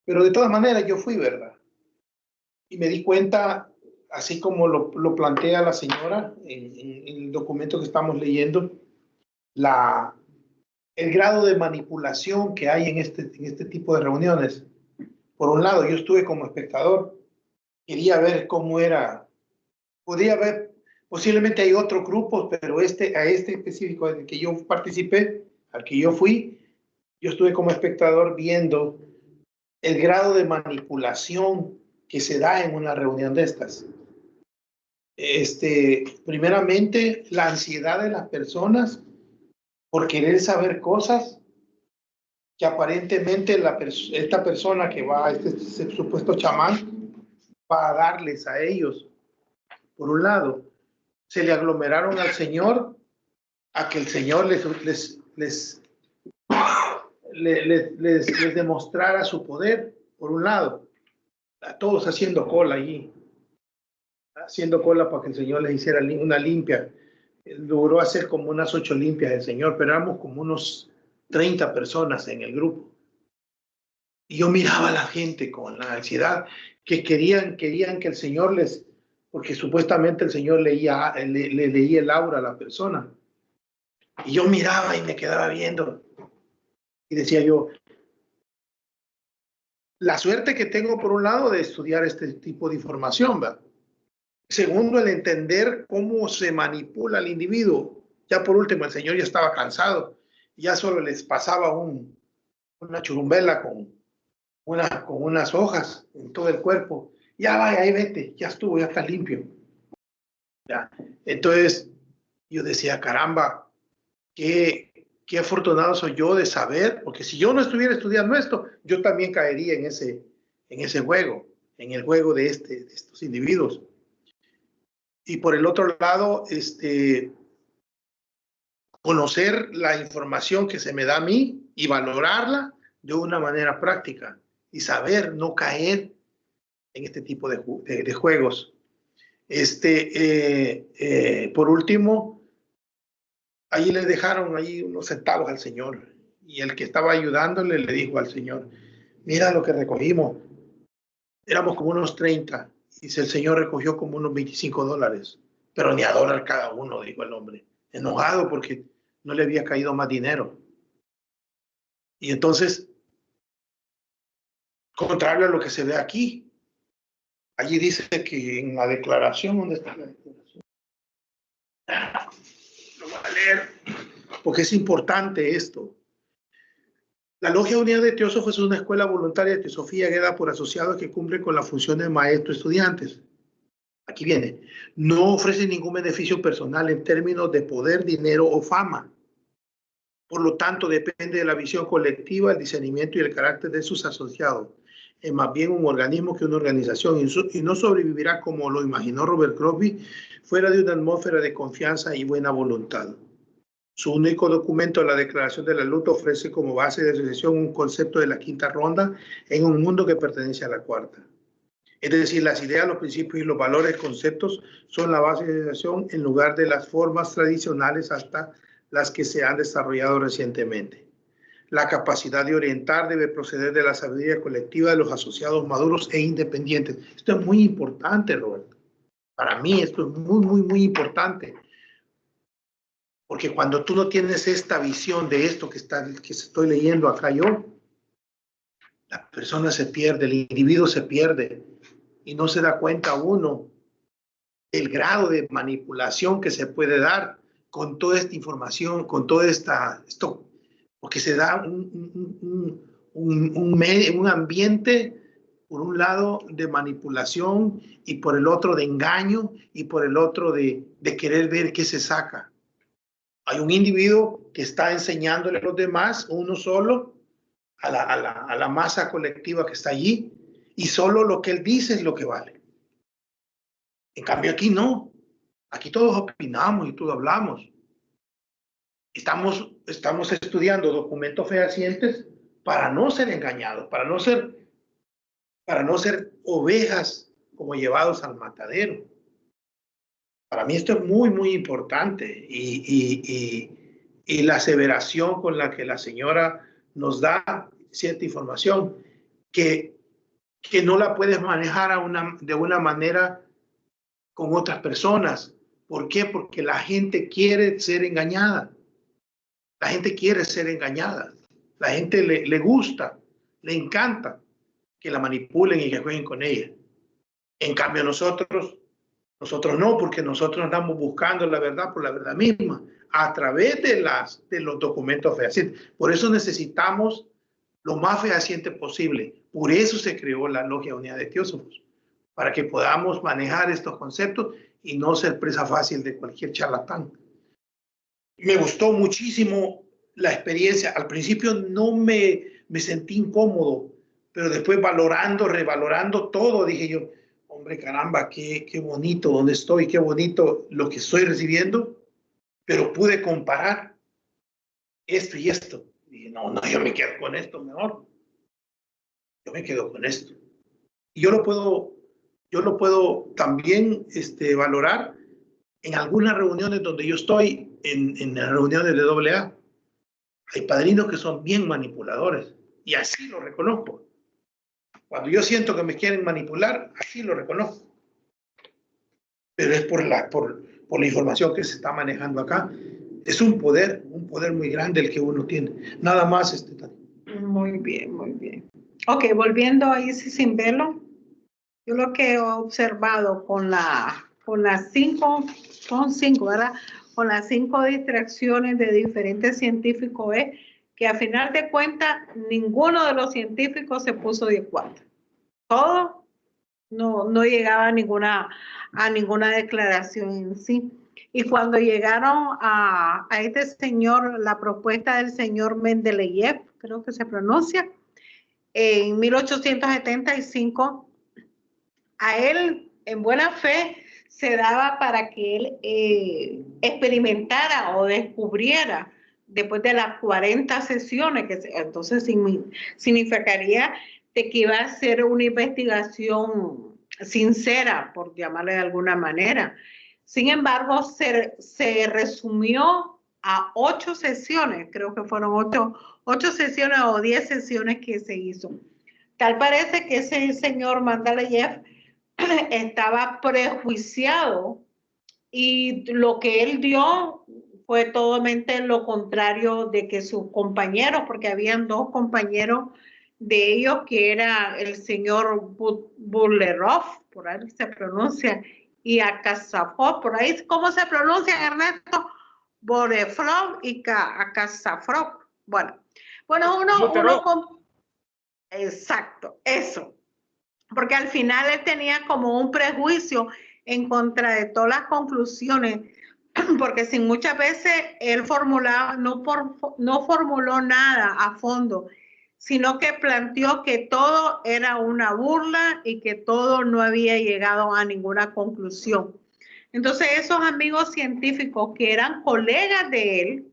Pero de todas maneras yo fui, ¿verdad? Y me di cuenta, así como lo plantea la señora en el documento que estamos leyendo, el grado de manipulación que hay en este tipo de reuniones. Por un lado, yo estuve como espectador, quería ver cómo era, podía ver, posiblemente hay otros grupos, pero a este específico en el que yo participé, al que yo fui, yo estuve como espectador viendo el grado de manipulación que se da en una reunión de estas. Primeramente, la ansiedad de las personas por querer saber cosas que aparentemente esta persona que va a este supuesto chamán va a darles a ellos. Por un lado, se le aglomeraron al Señor a que el Señor les demostrara su poder, por un lado. A todos haciendo cola allí, haciendo cola para que el Señor les hiciera una limpia. Logró hacer como unas 8 limpias el Señor, pero éramos como unos 30 personas en el grupo. Y yo miraba a la gente con la ansiedad, que querían que el Señor porque supuestamente el Señor le leía el aura a la persona. Y yo miraba y me quedaba viendo. Y decía yo, la suerte que tengo por un lado de estudiar este tipo de información, ¿verdad? Segundo, el entender cómo se manipula al individuo. Ya por último, el Señor ya estaba cansado. Ya solo les pasaba una churumbela con unas hojas en todo el cuerpo. Ya vaya, ahí vete, ya estuvo, ya está limpio. ¿Ya? Entonces, yo decía, caramba, qué qué afortunado soy yo de saber, porque si yo no estuviera estudiando esto, yo también caería en ese juego, en el juego de estos individuos. Y por el otro lado, conocer la información que se me da a mí y valorarla de una manera práctica y saber no caer en este tipo de juegos. Por último, ahí le dejaron ahí unos centavos al señor y el que estaba ayudándole le dijo al señor, mira lo que recogimos. Éramos como unos 30 y el señor recogió como unos $25, pero ni a dólar cada uno, dijo el hombre, enojado porque no le había caído más dinero. Y entonces, contrario a lo que se ve aquí, allí dice que en la declaración, ¿dónde está la declaración? Lo voy a leer, porque es importante esto. La Logia Unida de Teósofos es una escuela voluntaria de teosofía guiada por asociados que cumplen con la función de maestro-estudiantes. Aquí viene. No ofrece ningún beneficio personal en términos de poder, dinero o fama. Por lo tanto, depende de la visión colectiva, el discernimiento y el carácter de sus asociados. Es más bien un organismo que una organización y no sobrevivirá como lo imaginó Robert Crosby, fuera de una atmósfera de confianza y buena voluntad. Su único documento, la Declaración de la Luta, ofrece como base de asociación un concepto de la quinta ronda en un mundo que pertenece a la cuarta. Es decir, las ideas, los principios y los valores, conceptos, son la base de asociación en lugar de las formas tradicionales hasta las que se han desarrollado recientemente. La capacidad de orientar debe proceder de la sabiduría colectiva de los asociados maduros e independientes. Esto es muy importante, Roberto. Para mí esto es muy, muy, muy importante. Porque cuando tú no tienes esta visión de esto que estoy leyendo acá yo, la persona se pierde, el individuo se pierde y no se da cuenta uno del grado de manipulación que se puede dar con toda esta información, con toda esto, porque se da un ambiente, por un lado, de manipulación y por el otro de engaño y por el otro de querer ver qué se saca. Hay un individuo que está enseñándole a los demás, uno solo, a la masa colectiva que está allí, y solo lo que él dice es lo que vale. En cambio aquí no. Aquí todos opinamos y todos hablamos. Estamos estudiando documentos fehacientes para no ser engañados, para no ser ovejas como llevados al matadero. Para mí esto es muy, muy importante y la aseveración con la que la señora nos da cierta información que no la puedes manejar de una manera con otras personas. ¿Por qué? Porque la gente quiere ser engañada. La gente quiere ser engañada. La gente le gusta, le encanta que la manipulen y que jueguen con ella. En cambio nosotros no, porque nosotros andamos buscando la verdad por la verdad misma, a través de los documentos fehacientes. Por eso necesitamos lo más fehaciente posible. Por eso se creó la Logia Unida de Teósofos, para que podamos manejar estos conceptos y no ser presa fácil de cualquier charlatán. Me gustó muchísimo la experiencia. Al principio no me sentí incómodo, pero después revalorando todo, dije yo, hombre, caramba, qué bonito donde estoy, qué bonito lo que estoy recibiendo, pero pude comparar esto y esto. Y dije, no, yo me quedo con esto mejor. Yo me quedo con esto. Y yo lo puedo también valorar en algunas reuniones donde yo estoy, en las reuniones de AA. Hay padrinos que son bien manipuladores y así lo reconozco. Cuando yo siento que me quieren manipular, así lo reconozco. Pero es por la información que se está manejando acá. Es un poder muy grande el que uno tiene. Nada más. Muy bien, muy bien. Ok, volviendo a Isis sin velo, yo lo que he observado con las 5, son 5, ¿verdad? Con las 5 distracciones de diferentes científicos es que a final de cuentas ninguno de los científicos se puso de acuerdo. Todo no llegaba a ninguna declaración en sí. Y cuando llegaron a este señor, la propuesta del señor Mendeleev, creo que se pronuncia, en 1875, a él, en buena fe, se daba para que él experimentara o descubriera después de las 40 sesiones, que entonces significaría de que iba a ser una investigación sincera, por llamarle de alguna manera. Sin embargo, se resumió a 8 sesiones, creo que fueron 8 sesiones o 10 sesiones que se hizo. Tal parece que ese señor Mendeleev estaba prejuiciado y lo que él dio fue totalmente lo contrario de que sus compañeros, porque habían 2 compañeros de ellos que era el señor Bulerov, por ahí se pronuncia, y Akasafov, por ahí, ¿cómo se pronuncia, Ernesto? Borefrov y Akasafrov. Bueno, exacto, eso. Porque al final él tenía como un prejuicio en contra de todas las conclusiones, porque sin muchas veces él no formuló nada a fondo, sino que planteó que todo era una burla y que todo no había llegado a ninguna conclusión. Entonces esos amigos científicos que eran colegas de él,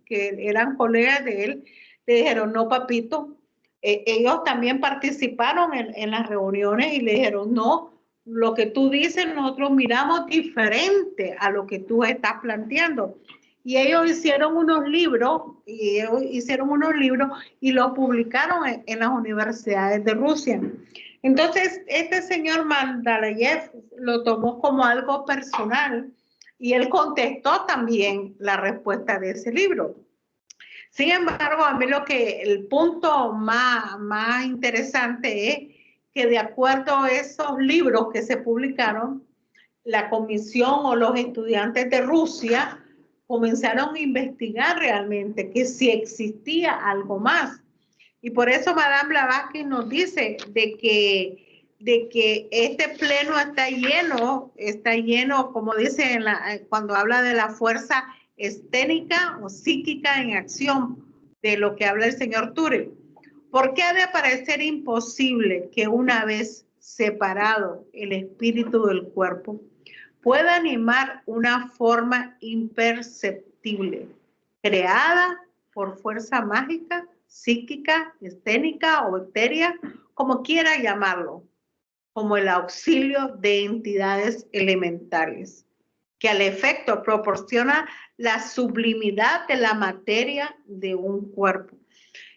le dijeron, no, papito, ellos también participaron en las reuniones y le dijeron, no, lo que tú dices nosotros miramos diferente a lo que tú estás planteando. Y ellos hicieron unos libros y los publicaron en las universidades de Rusia. Entonces, este señor Mendeleev lo tomó como algo personal y él contestó también la respuesta de ese libro. Sin embargo, a mí el punto más interesante es que de acuerdo a esos libros que se publicaron, la comisión o los estudiantes de Rusia comenzaron a investigar realmente que si existía algo más. Y por eso Madame Blavatsky nos dice de que este pleno está lleno, como dice cuando habla de la fuerza esténica o psíquica en acción, de lo que habla el señor Turing. ¿Por qué ha de parecer imposible que una vez separado el espíritu del cuerpo pueda animar una forma imperceptible, creada por fuerza mágica, psíquica, esténica o etérea, como quiera llamarlo, como el auxilio de entidades elementales, que al efecto proporciona la sublimidad de la materia de un cuerpo?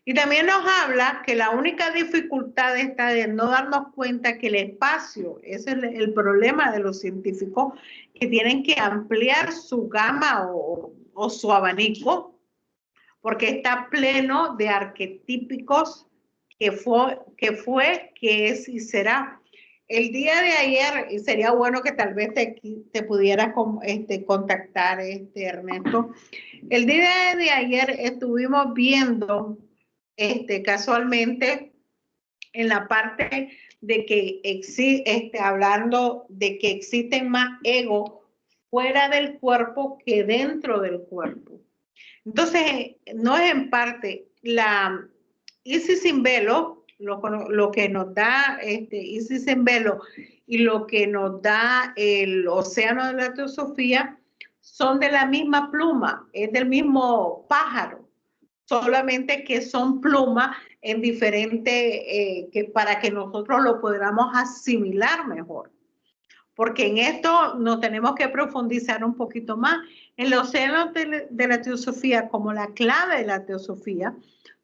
Y también nos habla que la única dificultad está de no darnos cuenta que el espacio, ese es el problema de los científicos, que tienen que ampliar su gama o su abanico, porque está pleno de arquetípicos que es y será. El día de ayer, y sería bueno que tal vez te pudieras contactar, Ernesto. El día de ayer estuvimos viendo casualmente en la parte de que hablando de que existen más egos fuera del cuerpo que dentro del cuerpo. Entonces, no es en parte la Isis sin velo, lo que nos da Isis en velo y lo que nos da el océano de la teosofía son de la misma pluma, es del mismo pájaro, solamente que son plumas en diferente, para que nosotros lo podamos asimilar mejor. Porque en esto nos tenemos que profundizar un poquito más. En los océanos de la teosofía, como la clave de la teosofía,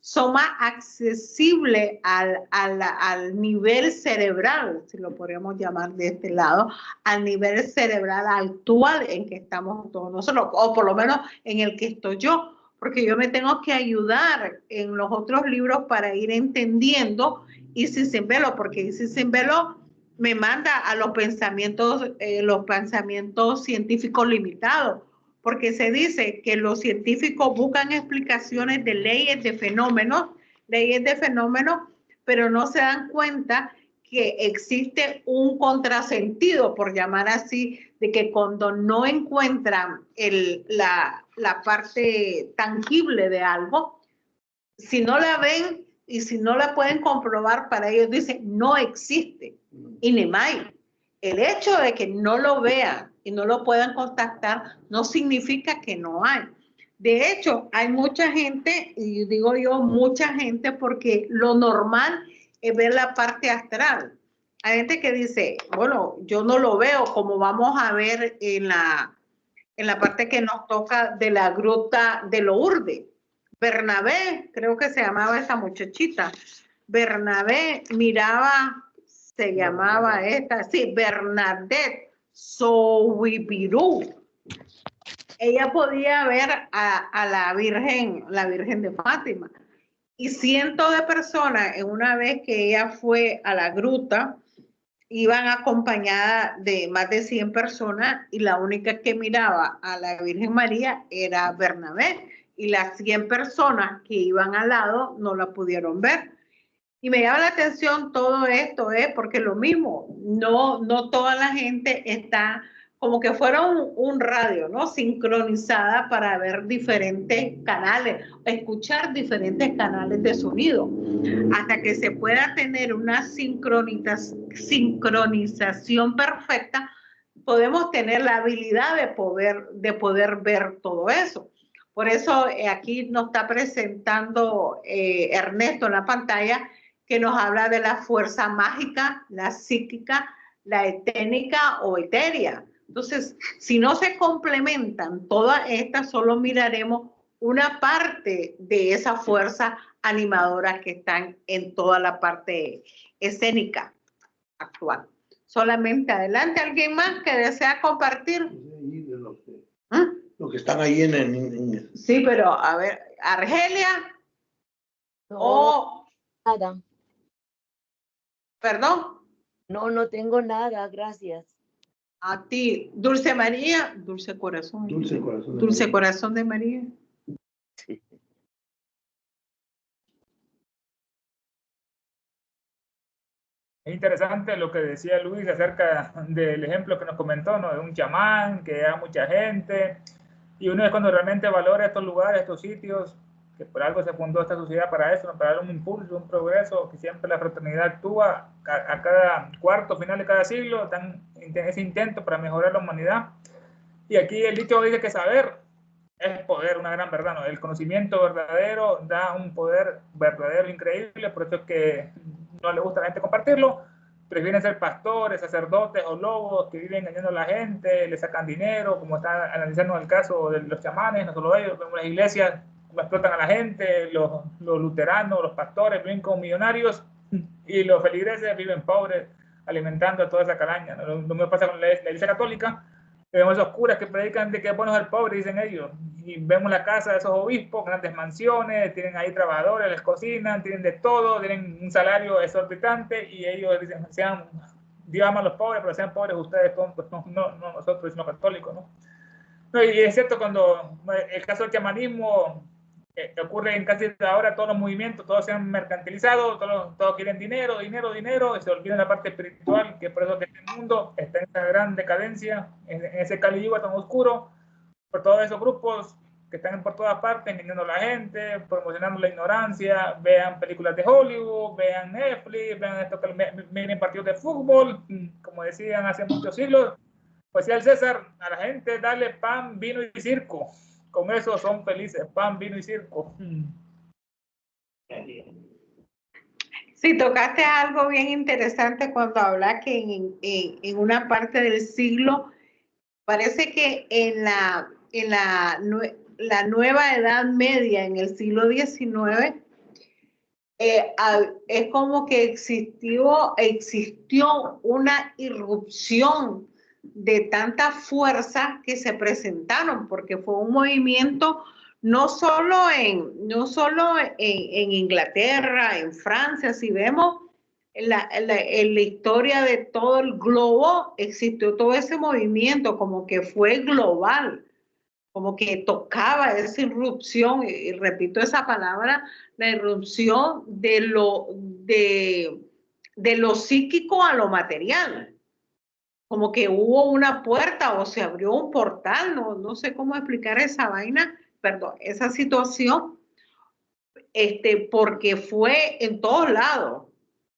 son más accesibles al nivel cerebral, si lo podríamos llamar de este lado, al nivel cerebral actual en que estamos todos nosotros, o por lo menos en el que estoy yo, porque yo me tengo que ayudar en los otros libros para ir entendiendo Isis sin velo, porque Isis sin velo me manda a los pensamientos científicos limitados, porque se dice que los científicos buscan explicaciones de leyes de fenómenos, pero no se dan cuenta que existe un contrasentido, por llamar así, de que cuando no encuentran la parte tangible de algo, si no la ven y si no la pueden comprobar, para ellos dicen, no existe. Y ni más. El hecho de que no lo vean y no lo puedan contactar no significa que no hay. De hecho, hay mucha gente, y digo yo mucha gente, porque lo normal es ver la parte astral. Hay gente que dice, bueno, yo no lo veo, como vamos a ver en la parte que nos toca de la gruta de Lourdes. Bernabé, creo que se llamaba esa muchachita. Bernabé miraba, se llamaba esta, sí, Bernadette Soubirú. Ella podía ver a la Virgen de Fátima. Y cientos de personas, en una vez que ella fue a la gruta, iban acompañadas de más de 100 personas y la única que miraba a la Virgen María era Bernabé. Y las 100 personas que iban al lado no la pudieron ver. Y me llama la atención todo esto, porque lo mismo, no toda la gente está como que fuera un radio, ¿no? Sincronizada para ver diferentes canales, escuchar diferentes canales de sonido. Hasta que se pueda tener una sincronización perfecta, podemos tener la habilidad de poder ver todo eso. Por eso aquí nos está presentando Ernesto en la pantalla, que nos habla de la fuerza mágica, la psíquica, la eténica o etérea. Entonces, si no se complementan todas estas, solo miraremos una parte de esa fuerza animadora que están en toda la parte escénica actual. Solamente adelante, ¿alguien más que desea compartir? Los que están ahí en... Sí, pero a ver, Argelia No, nada. Perdón. No tengo nada, gracias. A ti, Dulce María, Dulce Corazón. Dulce Corazón. Dulce Corazón de María. Sí. Es interesante lo que decía Luis acerca del ejemplo que nos comentó, ¿no? De un chamán que da mucha gente. Y uno es cuando realmente valora estos lugares, estos sitios, que por algo se fundó esta sociedad para eso, ¿no? Para dar un impulso, un progreso, que siempre la fraternidad actúa a cada cuarto final de cada siglo, dan ese intento para mejorar la humanidad. Y aquí el dicho dice que saber es poder, una gran verdad, ¿no? El conocimiento verdadero da un poder verdadero increíble, por eso es que no le gusta a la gente compartirlo. Prefieren ser pastores, sacerdotes o lobos que viven engañando a la gente, le sacan dinero, como está analizando el caso de los chamanes, no solo ellos, vemos las iglesias como explotan a la gente, los luteranos, los pastores viven como millonarios y los feligreses viven pobres, alimentando a toda esa calaña, ¿no? Lo mismo pasa con la iglesia católica. Vemos esos curas que predican de que es bueno ser pobre, dicen ellos. Y vemos la casa de esos obispos, grandes mansiones, tienen ahí trabajadores, les cocinan, tienen de todo, tienen un salario exorbitante y ellos dicen, Dios ama a los pobres, pero sean pobres ustedes, pues no nosotros, sino católicos, ¿no? No, y es cierto, cuando el caso del chamanismo ocurre en casi ahora todos los movimientos, todos se han mercantilizado, todos quieren dinero, y se olvidan la parte espiritual, que por eso que este mundo está en esa gran decadencia, en ese Kali Yuga tan oscuro, por todos esos grupos que están por todas partes, engañando a la gente, promocionando la ignorancia. Vean películas de Hollywood, vean Netflix, vean esto que miren partidos de fútbol, como decían hace muchos siglos. Pues decía el César, a la gente dale pan, vino y circo. Con eso son felices, pan, vino y circo. Sí, tocaste algo bien interesante cuando hablas que en una parte del siglo, parece que en la nueva Edad Media, en el siglo XIX, es como que existió una irrupción de tantas fuerzas que se presentaron, porque fue un movimiento no solo en Inglaterra, en Francia. Si vemos en la historia de todo el globo, existió todo ese movimiento, como que fue global, como que tocaba esa irrupción, y repito esa palabra, la irrupción de lo psíquico a lo material. como que hubo una puerta o se abrió un portal, no sé cómo explicar esa vaina, perdón, esa situación, porque fue en todos lados,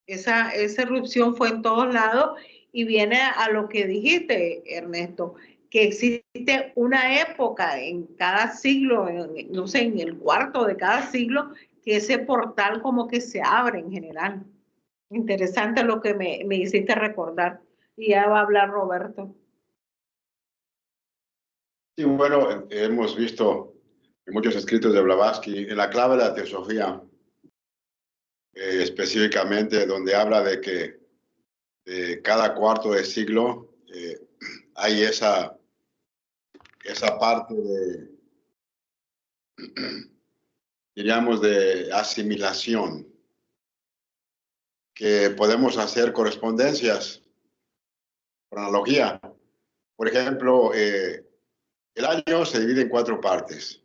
esa erupción fue en todos lados y viene a lo que dijiste, Ernesto, que existe una época en cada siglo, no sé, en el cuarto de cada siglo, que ese portal como que se abre en general. Interesante lo que me hiciste recordar. Y ya va a hablar Roberto. Sí, bueno, hemos visto en muchos escritos de Blavatsky, en la clave de la teosofía, específicamente donde habla de que cada cuarto de siglo hay esa parte de, diríamos, de asimilación, que podemos hacer correspondencias, cronología. Por ejemplo, el año se divide en 4 partes.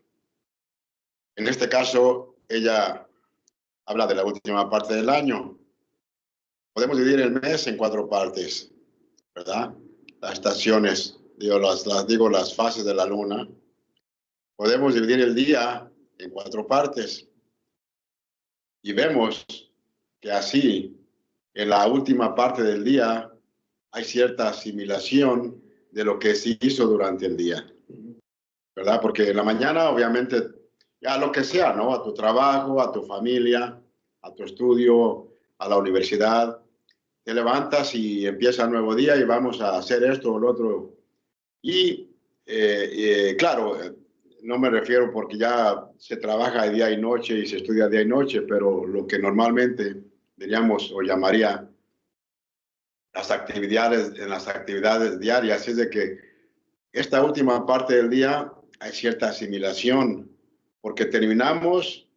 En este caso, ella habla de la última parte del año. Podemos dividir el mes en 4 partes, ¿verdad? Las estaciones, las fases de la luna. Podemos dividir el día en 4 partes. Y vemos que así, en la última parte del día, hay cierta asimilación de lo que se hizo durante el día, ¿verdad? Porque en la mañana, obviamente, ya lo que sea, ¿no? A tu trabajo, a tu familia, a tu estudio, a la universidad, te levantas y empieza un nuevo día y vamos a hacer esto o lo otro. Y, claro, no me refiero porque ya se trabaja de día y noche y se estudia día y noche, pero lo que normalmente diríamos o llamaría en las actividades diarias, es de que esta última parte del día hay cierta asimilación, porque terminamos,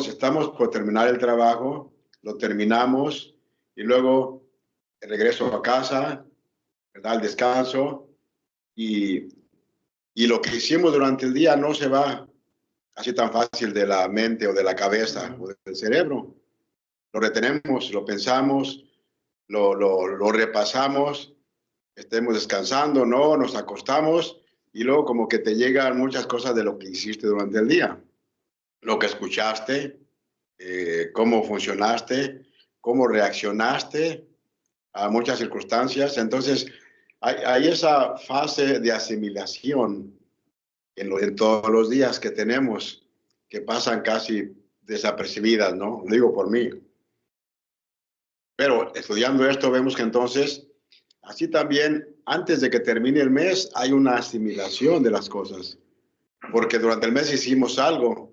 estamos por terminar el trabajo, lo terminamos y luego el regreso a casa, ¿verdad? El descanso y lo que hicimos durante el día no se va así tan fácil de la mente o de la cabeza o del cerebro. Lo retenemos, lo pensamos, lo repasamos, estemos descansando, no, nos acostamos y luego como que te llegan muchas cosas de lo que hiciste durante el día, lo que escuchaste, cómo funcionaste, cómo reaccionaste a muchas circunstancias. Entonces, hay esa fase de asimilación en todos los días que tenemos, que pasan casi desapercibidas, ¿no? Lo digo por mí. Pero estudiando esto vemos que entonces, así también, antes de que termine el mes, hay una asimilación de las cosas. Porque durante el mes hicimos algo.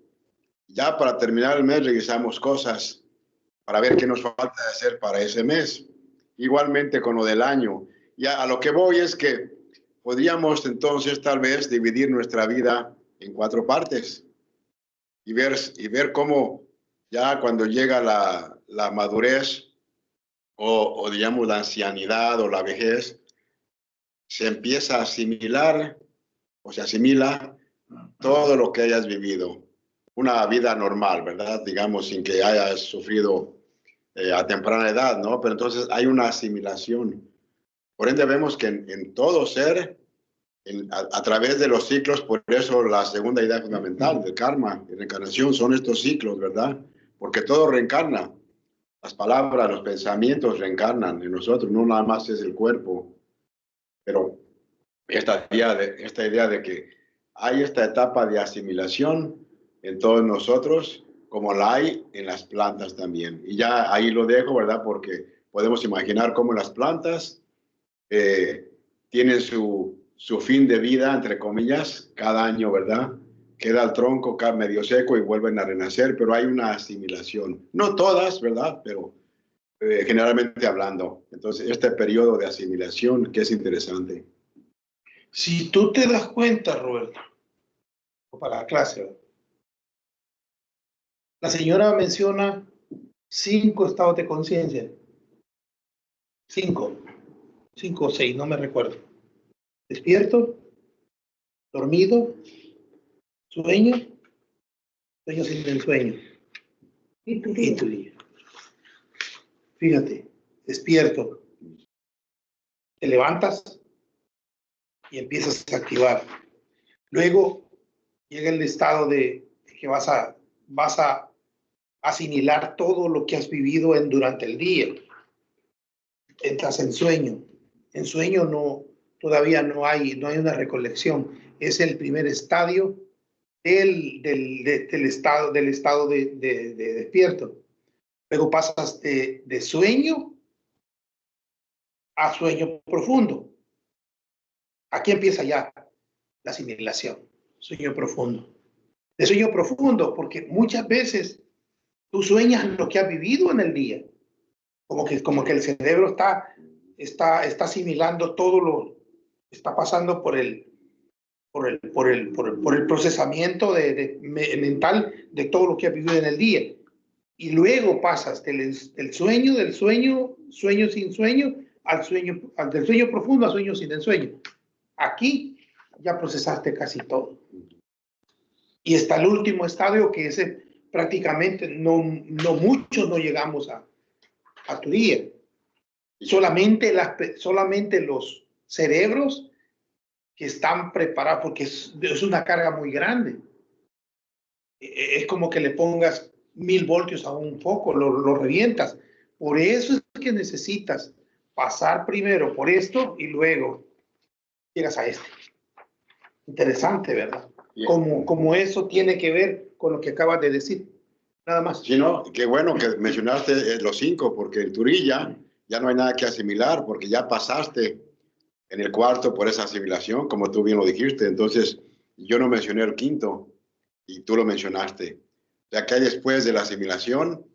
Ya para terminar el mes revisamos cosas para ver qué nos falta hacer para ese mes. Igualmente con lo del año. Y a lo que voy es que podríamos entonces tal vez dividir nuestra vida en 4 partes y ver cómo ya cuando llega la madurez o digamos la ancianidad o la vejez, se empieza a asimilar o se asimila todo lo que hayas vivido. Una vida normal, ¿verdad? Digamos, sin que hayas sufrido a temprana edad, ¿no? Pero entonces hay una asimilación. Por ende, vemos que en todo ser, a través de los ciclos, por eso la segunda idea fundamental del karma y reencarnación son estos ciclos, ¿verdad? Porque todo reencarna. Las palabras, los pensamientos reencarnan en nosotros, no nada más es el cuerpo. Pero esta idea de que hay esta etapa de asimilación en todos nosotros, como la hay en las plantas también. Y ya ahí lo dejo, ¿verdad? Porque podemos imaginar cómo las plantas tienen su fin de vida, entre comillas, cada año, ¿verdad? Queda el tronco medio seco y vuelven a renacer, pero hay una asimilación. No todas, ¿verdad? Pero generalmente hablando. Entonces, este periodo de asimilación que es interesante. Si tú te das cuenta, Roberto, para la clase, ¿verdad? La señora menciona 5 estados de conciencia. 5 o 6, no me recuerdo. Despierto, dormido, sueño sin el sueño. Y tu día. Fíjate, despierto. te levantas y empiezas a activar. Luego llega el estado de que vas a asimilar todo lo que has vivido durante el día. Entras en sueño. En sueño todavía no hay una recolección. Es el primer estadio del estado de despierto. Luego pasas de sueño a sueño profundo. Aquí empieza ya la asimilación, sueño profundo. De sueño profundo, porque muchas veces tú sueñas lo que has vivido en el día. Como que el cerebro está asimilando está pasando por el procesamiento mental de todo lo que has vivido en el día. Y luego pasas del sueño sin sueño, del sueño profundo al sueño sin ensueño. Aquí ya procesaste casi todo. Y está el último estadio, que es prácticamente muchos no llegamos a tu día. Solamente los cerebros que están preparados, porque es una carga muy grande. Es como que le pongas 1000 voltios a un foco, lo revientas. Por eso es que necesitas pasar primero por esto y luego llegas a este. Interesante, ¿verdad? Como eso tiene que ver con lo que acabas de decir. Nada más. Sí, no, qué bueno que mencionaste los 5, porque en Turilla ya no hay nada que asimilar, porque ya pasaste en el cuarto por esa asimilación, como tú bien lo dijiste. Entonces, yo no mencioné el 5 y tú lo mencionaste. Ya que después de la asimilación,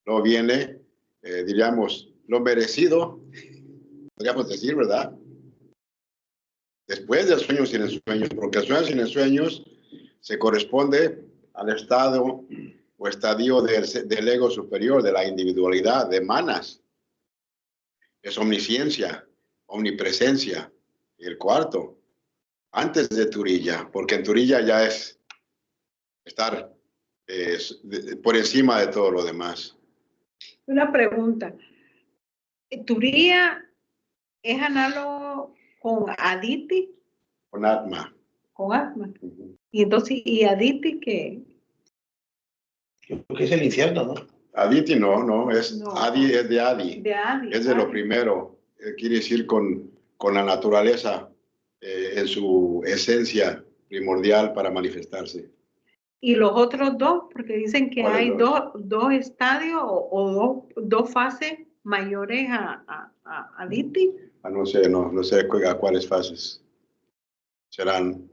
luego viene, diríamos, lo merecido, podríamos decir, ¿verdad? Después del sueño sin ensueños, porque el sueño sin ensueños se corresponde al estado o estadio del ego superior, de la individualidad, de manas. Es omnisciencia, omnipresencia. Y el cuarto, antes de Turilla, porque en Turilla ya es estar por encima de todo lo demás. Una pregunta. ¿Turilla es análogo con Aditi? Con Atma. Con Atma. Y entonces, ¿y Aditi qué? Creo que es el infierno, ¿no? Aditi no, es No. Adi es de Adi. De Adi. Es de lo primero. Quiere decir con la naturaleza en su esencia primordial para manifestarse. Y los otros dos, porque dicen que hay dos estadios o dos fases mayores a Aditi. No sé a cuáles fases serán.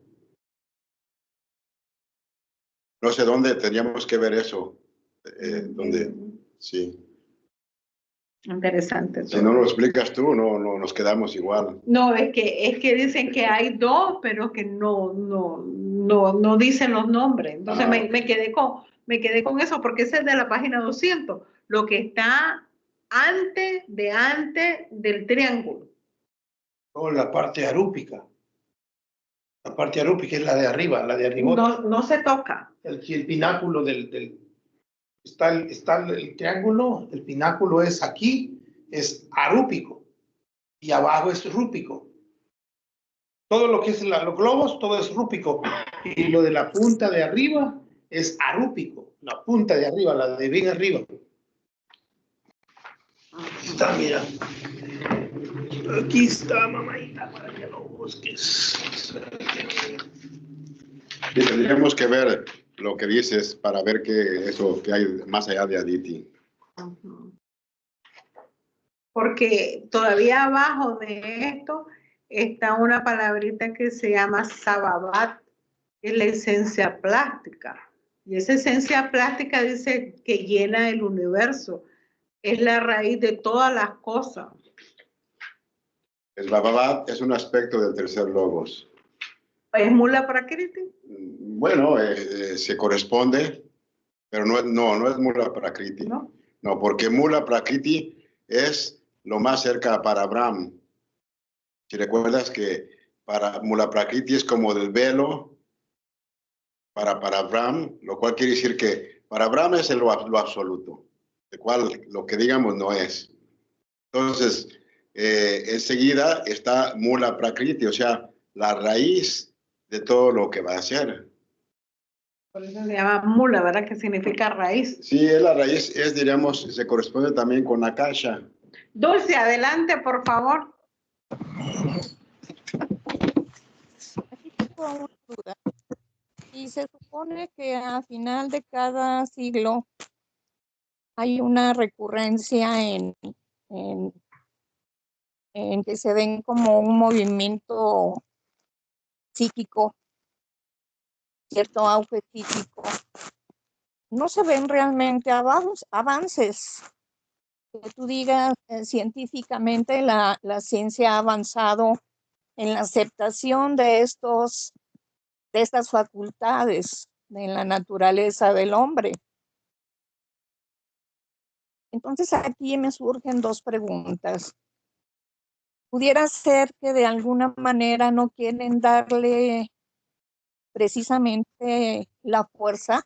No sé dónde tendríamos que ver eso. ¿Dónde? Sí. Interesante. Si no lo explicas tú, no nos quedamos igual. No, es que dicen que hay dos, pero que no dicen los nombres. Entonces me quedé con eso, porque ese es de la página 200, lo que está antes del triángulo. O la parte arúpica. La parte arúpica es la de arriba, la de arriba. No se toca. El pináculo está el triángulo, el pináculo es aquí, es arúpico, y abajo es rúpico. Todo lo que es los globos, todo es rúpico, y lo de la punta de arriba es arúpico, la punta de arriba, la de bien arriba. Está, mira. Aquí está, mamadita, para que lo busques. Y tendríamos que ver lo que dices para ver que hay más allá de Aditi. Porque todavía abajo de esto está una palabrita que se llama Sababat, que es la esencia plástica. Y esa esencia plástica dice que llena el universo. Es la raíz de todas las cosas. El Bababat es un aspecto del tercer logos. ¿Es Mula Prakriti? Bueno, se corresponde, pero no es Mula Prakriti. No, porque Mula Prakriti es lo más cerca para Brahma. Si recuerdas que para Mula Prakriti es como del velo para Brahma, lo cual quiere decir que para Brahma es lo absoluto, de cual lo que digamos no es. Entonces, enseguida está Mula Prakriti, o sea, la raíz de todo lo que va a hacer. Por eso se llama mula, ¿verdad? Que significa raíz. Sí, es la raíz, diríamos, se corresponde también con Akasha. Dulce, adelante, por favor. Aquí tengo una duda. Y se supone que a final de cada siglo hay una recurrencia en que se ven como un movimiento psíquico, cierto auge psíquico. No se ven realmente avances. Que tú digas, científicamente la ciencia ha avanzado en la aceptación de estas facultades en la naturaleza del hombre. Entonces aquí me surgen dos preguntas. ¿Pudiera ser que de alguna manera no quieren darle precisamente la fuerza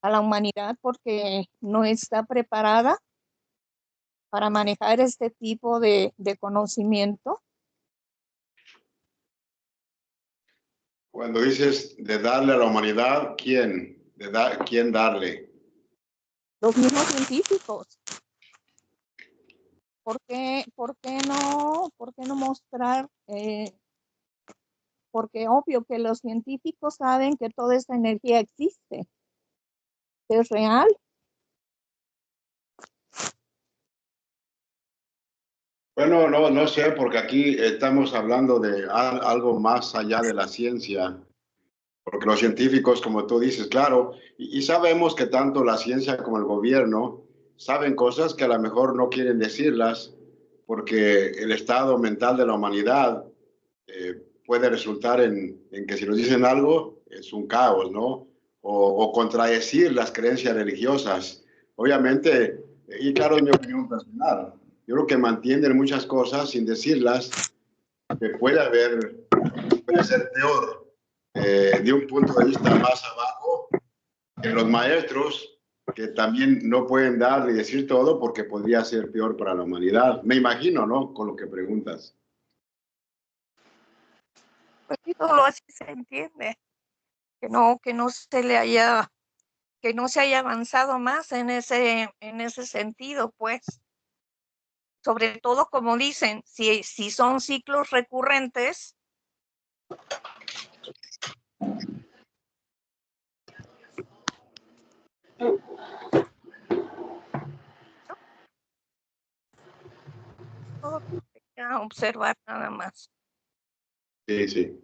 a la humanidad porque no está preparada para manejar este tipo de conocimiento? Cuando dices de darle a la humanidad, ¿quién? ¿Quién darle? Los mismos científicos. ¿Por qué no mostrar? Porque obvio que los científicos saben que toda esta energía existe, es real. Bueno, no sé, porque aquí estamos hablando de algo más allá de la ciencia, porque los científicos, como tú dices, claro, y sabemos que tanto la ciencia como el gobierno saben cosas que a lo mejor no quieren decirlas, porque el estado mental de la humanidad puede resultar en que si nos dicen algo es un caos, ¿no? O contradecir las creencias religiosas. Obviamente, y claro, es mi opinión personal, yo creo que mantienen muchas cosas sin decirlas, que puede ser peor de un punto de vista más abajo que los maestros, que también no pueden dar y decir todo porque podría ser peor para la humanidad. Me imagino, ¿no? Con lo que preguntas. Pues sí, todo así se entiende, que no se haya avanzado más en ese sentido, pues. Sobre todo, como dicen, si son ciclos recurrentes, todo que observar nada más. Sí, sí.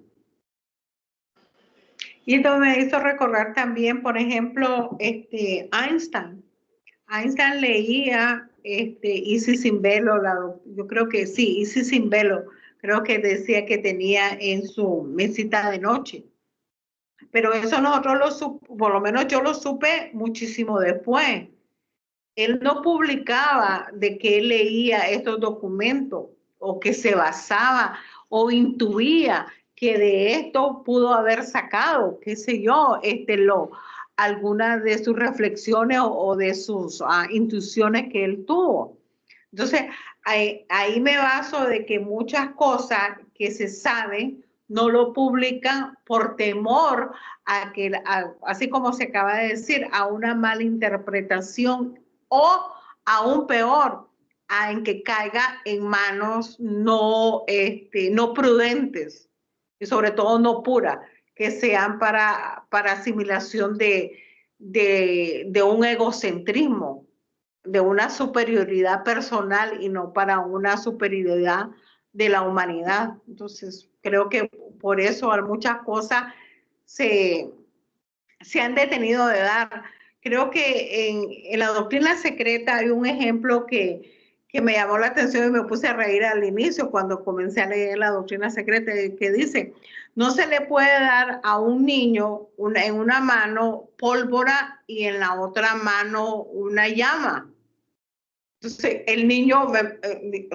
Y esto me hizo recordar también, por ejemplo, Einstein. Einstein leía Isis sin velo, yo creo que sí, Isis sin velo, creo que decía que tenía en su mesita de noche. Pero eso nosotros por lo menos yo lo supe muchísimo después. Él no publicaba de que él leía estos documentos o que se basaba o intuía que de esto pudo haber sacado, qué sé yo, algunas de sus reflexiones o de sus intuiciones que él tuvo. Entonces, ahí me baso de que muchas cosas que se saben no lo publican por temor así como se acaba de decir, a una mala interpretación o aún peor, en que caiga en manos no prudentes y sobre todo no puras, que sean para asimilación de un egocentrismo, de una superioridad personal y no para una superioridad de la humanidad. Entonces, creo que por eso muchas cosas se han detenido de dar. Creo que en la doctrina secreta hay un ejemplo que me llamó la atención y me puse a reír al inicio cuando comencé a leer la doctrina secreta, que dice, no se le puede dar a un niño en una mano pólvora y en la otra mano una llama. Entonces, el niño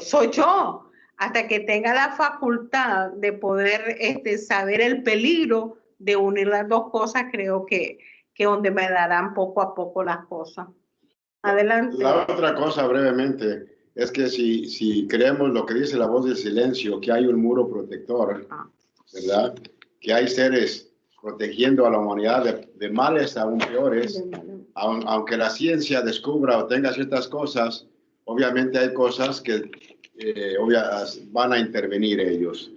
soy yo, hasta que tenga la facultad de poder saber el peligro de unir las dos cosas, creo que donde me darán poco a poco las cosas. Adelante. La otra cosa brevemente es que si creemos lo que dice la voz del silencio, que hay un muro protector, ¿verdad? Que hay seres protegiendo a la humanidad de males aún peores, aunque la ciencia descubra o tenga ciertas cosas, obviamente hay cosas que van a intervenir ellos.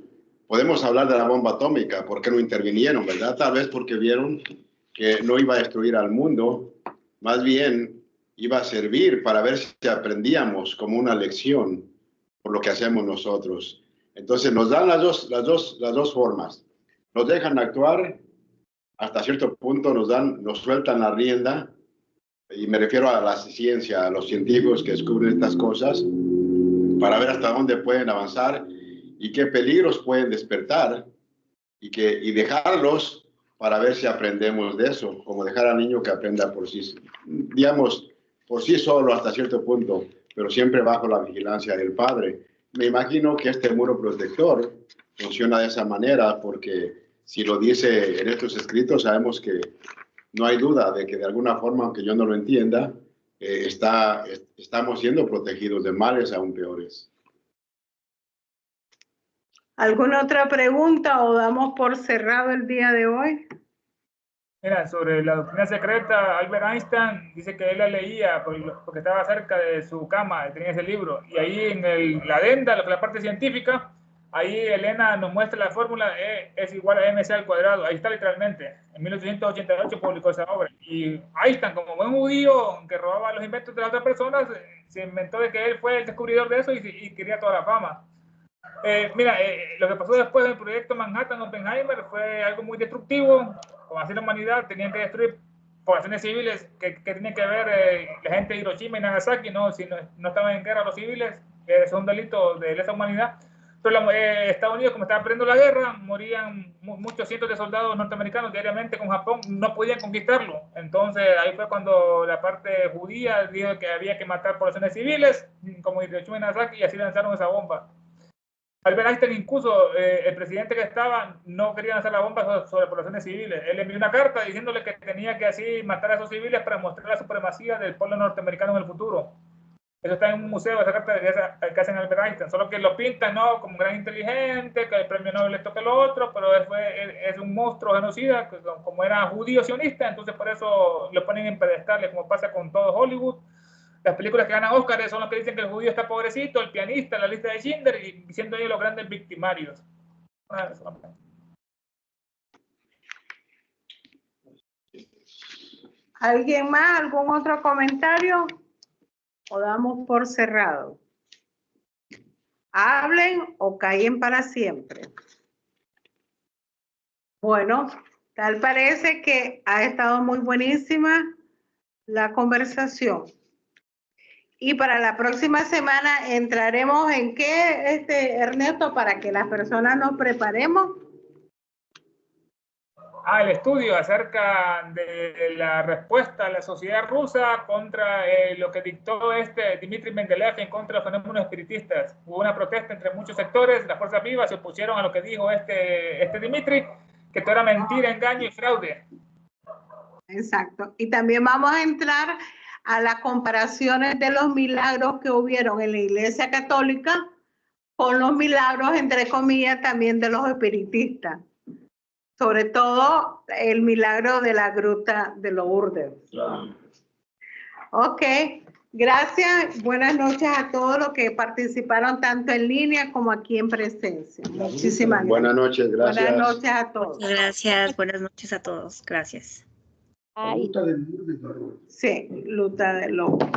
Podemos hablar de la bomba atómica, ¿por qué no intervinieron, verdad? Tal vez porque vieron que no iba a destruir al mundo, más bien iba a servir para ver si aprendíamos como una lección por lo que hacemos nosotros. Entonces nos dan las dos formas. Nos dejan actuar, hasta cierto punto nos sueltan la rienda, y me refiero a la ciencia, a los científicos que descubren estas cosas, para ver hasta dónde pueden avanzar y qué peligros pueden despertar, y dejarlos para ver si aprendemos de eso, como dejar al niño que aprenda por sí, digamos, por sí solo hasta cierto punto, pero siempre bajo la vigilancia del padre. Me imagino que este muro protector funciona de esa manera, porque si lo dice en estos escritos, sabemos que no hay duda de que de alguna forma, aunque yo no lo entienda, estamos siendo protegidos de males aún peores. ¿Alguna otra pregunta o damos por cerrado el día de hoy? Mira, sobre la doctrina secreta, Albert Einstein dice que él la leía porque estaba cerca de su cama, tenía ese libro, y ahí en la adenda, la parte científica, ahí Elena nos muestra la fórmula E es igual a mc al cuadrado, ahí está literalmente, en 1888 publicó esa obra, y Einstein, como buen judío que robaba los inventos de las otras personas, se inventó de que él fue el descubridor de eso y quería toda la fama. Mira, lo que pasó después del proyecto Manhattan-Oppenheimer fue algo muy destructivo. Como así la humanidad, tenían que destruir poblaciones civiles que tenían que ver la gente de Hiroshima y Nagasaki, ¿no? Si no estaban en guerra los civiles, es un delito de lesa humanidad. Pero Estados Unidos, como estaba perdiendo la guerra, morían muchos cientos de soldados norteamericanos diariamente con Japón, no podían conquistarlo. Entonces ahí fue cuando la parte judía dijo que había que matar poblaciones civiles, como Hiroshima y Nagasaki, y así lanzaron esa bomba. Albert Einstein, incluso el presidente que estaba, no quería lanzar la bomba sobre poblaciones civiles. Él envió una carta diciéndole que tenía que así matar a esos civiles para mostrar la supremacía del pueblo norteamericano en el futuro. Eso está en un museo, esa carta que hacen Albert Einstein. Solo que lo pintan, ¿no?, como un gran inteligente, que el premio Nobel le toca lo otro, pero es un monstruo genocida, como era judío sionista, entonces por eso lo ponen en pedestales, como pasa con todo Hollywood. Las películas que ganan Oscar son las que dicen que el judío está pobrecito, el pianista, la lista de Schindler, y siendo ellos los grandes victimarios. ¿Alguien más? ¿Algún otro comentario? ¿O damos por cerrado? Hablen o callen para siempre. Bueno, tal parece que ha estado muy buenísima la conversación. Y para la próxima semana entraremos en qué, Ernesto, para que las personas nos preparemos. El estudio acerca de la respuesta de la sociedad rusa contra lo que dictó Dmitry Mendeleev en contra de los fenómenos espiritistas. Hubo una protesta entre muchos sectores, las fuerzas vivas se opusieron a lo que dijo Dmitry, que todo era mentira, engaño y fraude. Exacto. Y también vamos a entrar a las comparaciones de los milagros que hubieron en la Iglesia Católica con los milagros, entre comillas, también de los espiritistas. Sobre todo el milagro de la gruta de Lourdes. Ok, gracias. Buenas noches a todos los que participaron tanto en línea como aquí en presencia. Muchísimas gracias. Buenas noches, gracias. Buenas noches a todos. Gracias, buenas noches a todos. Gracias. Ay. Luta de Lourdes. Sí, luta de Lourdes.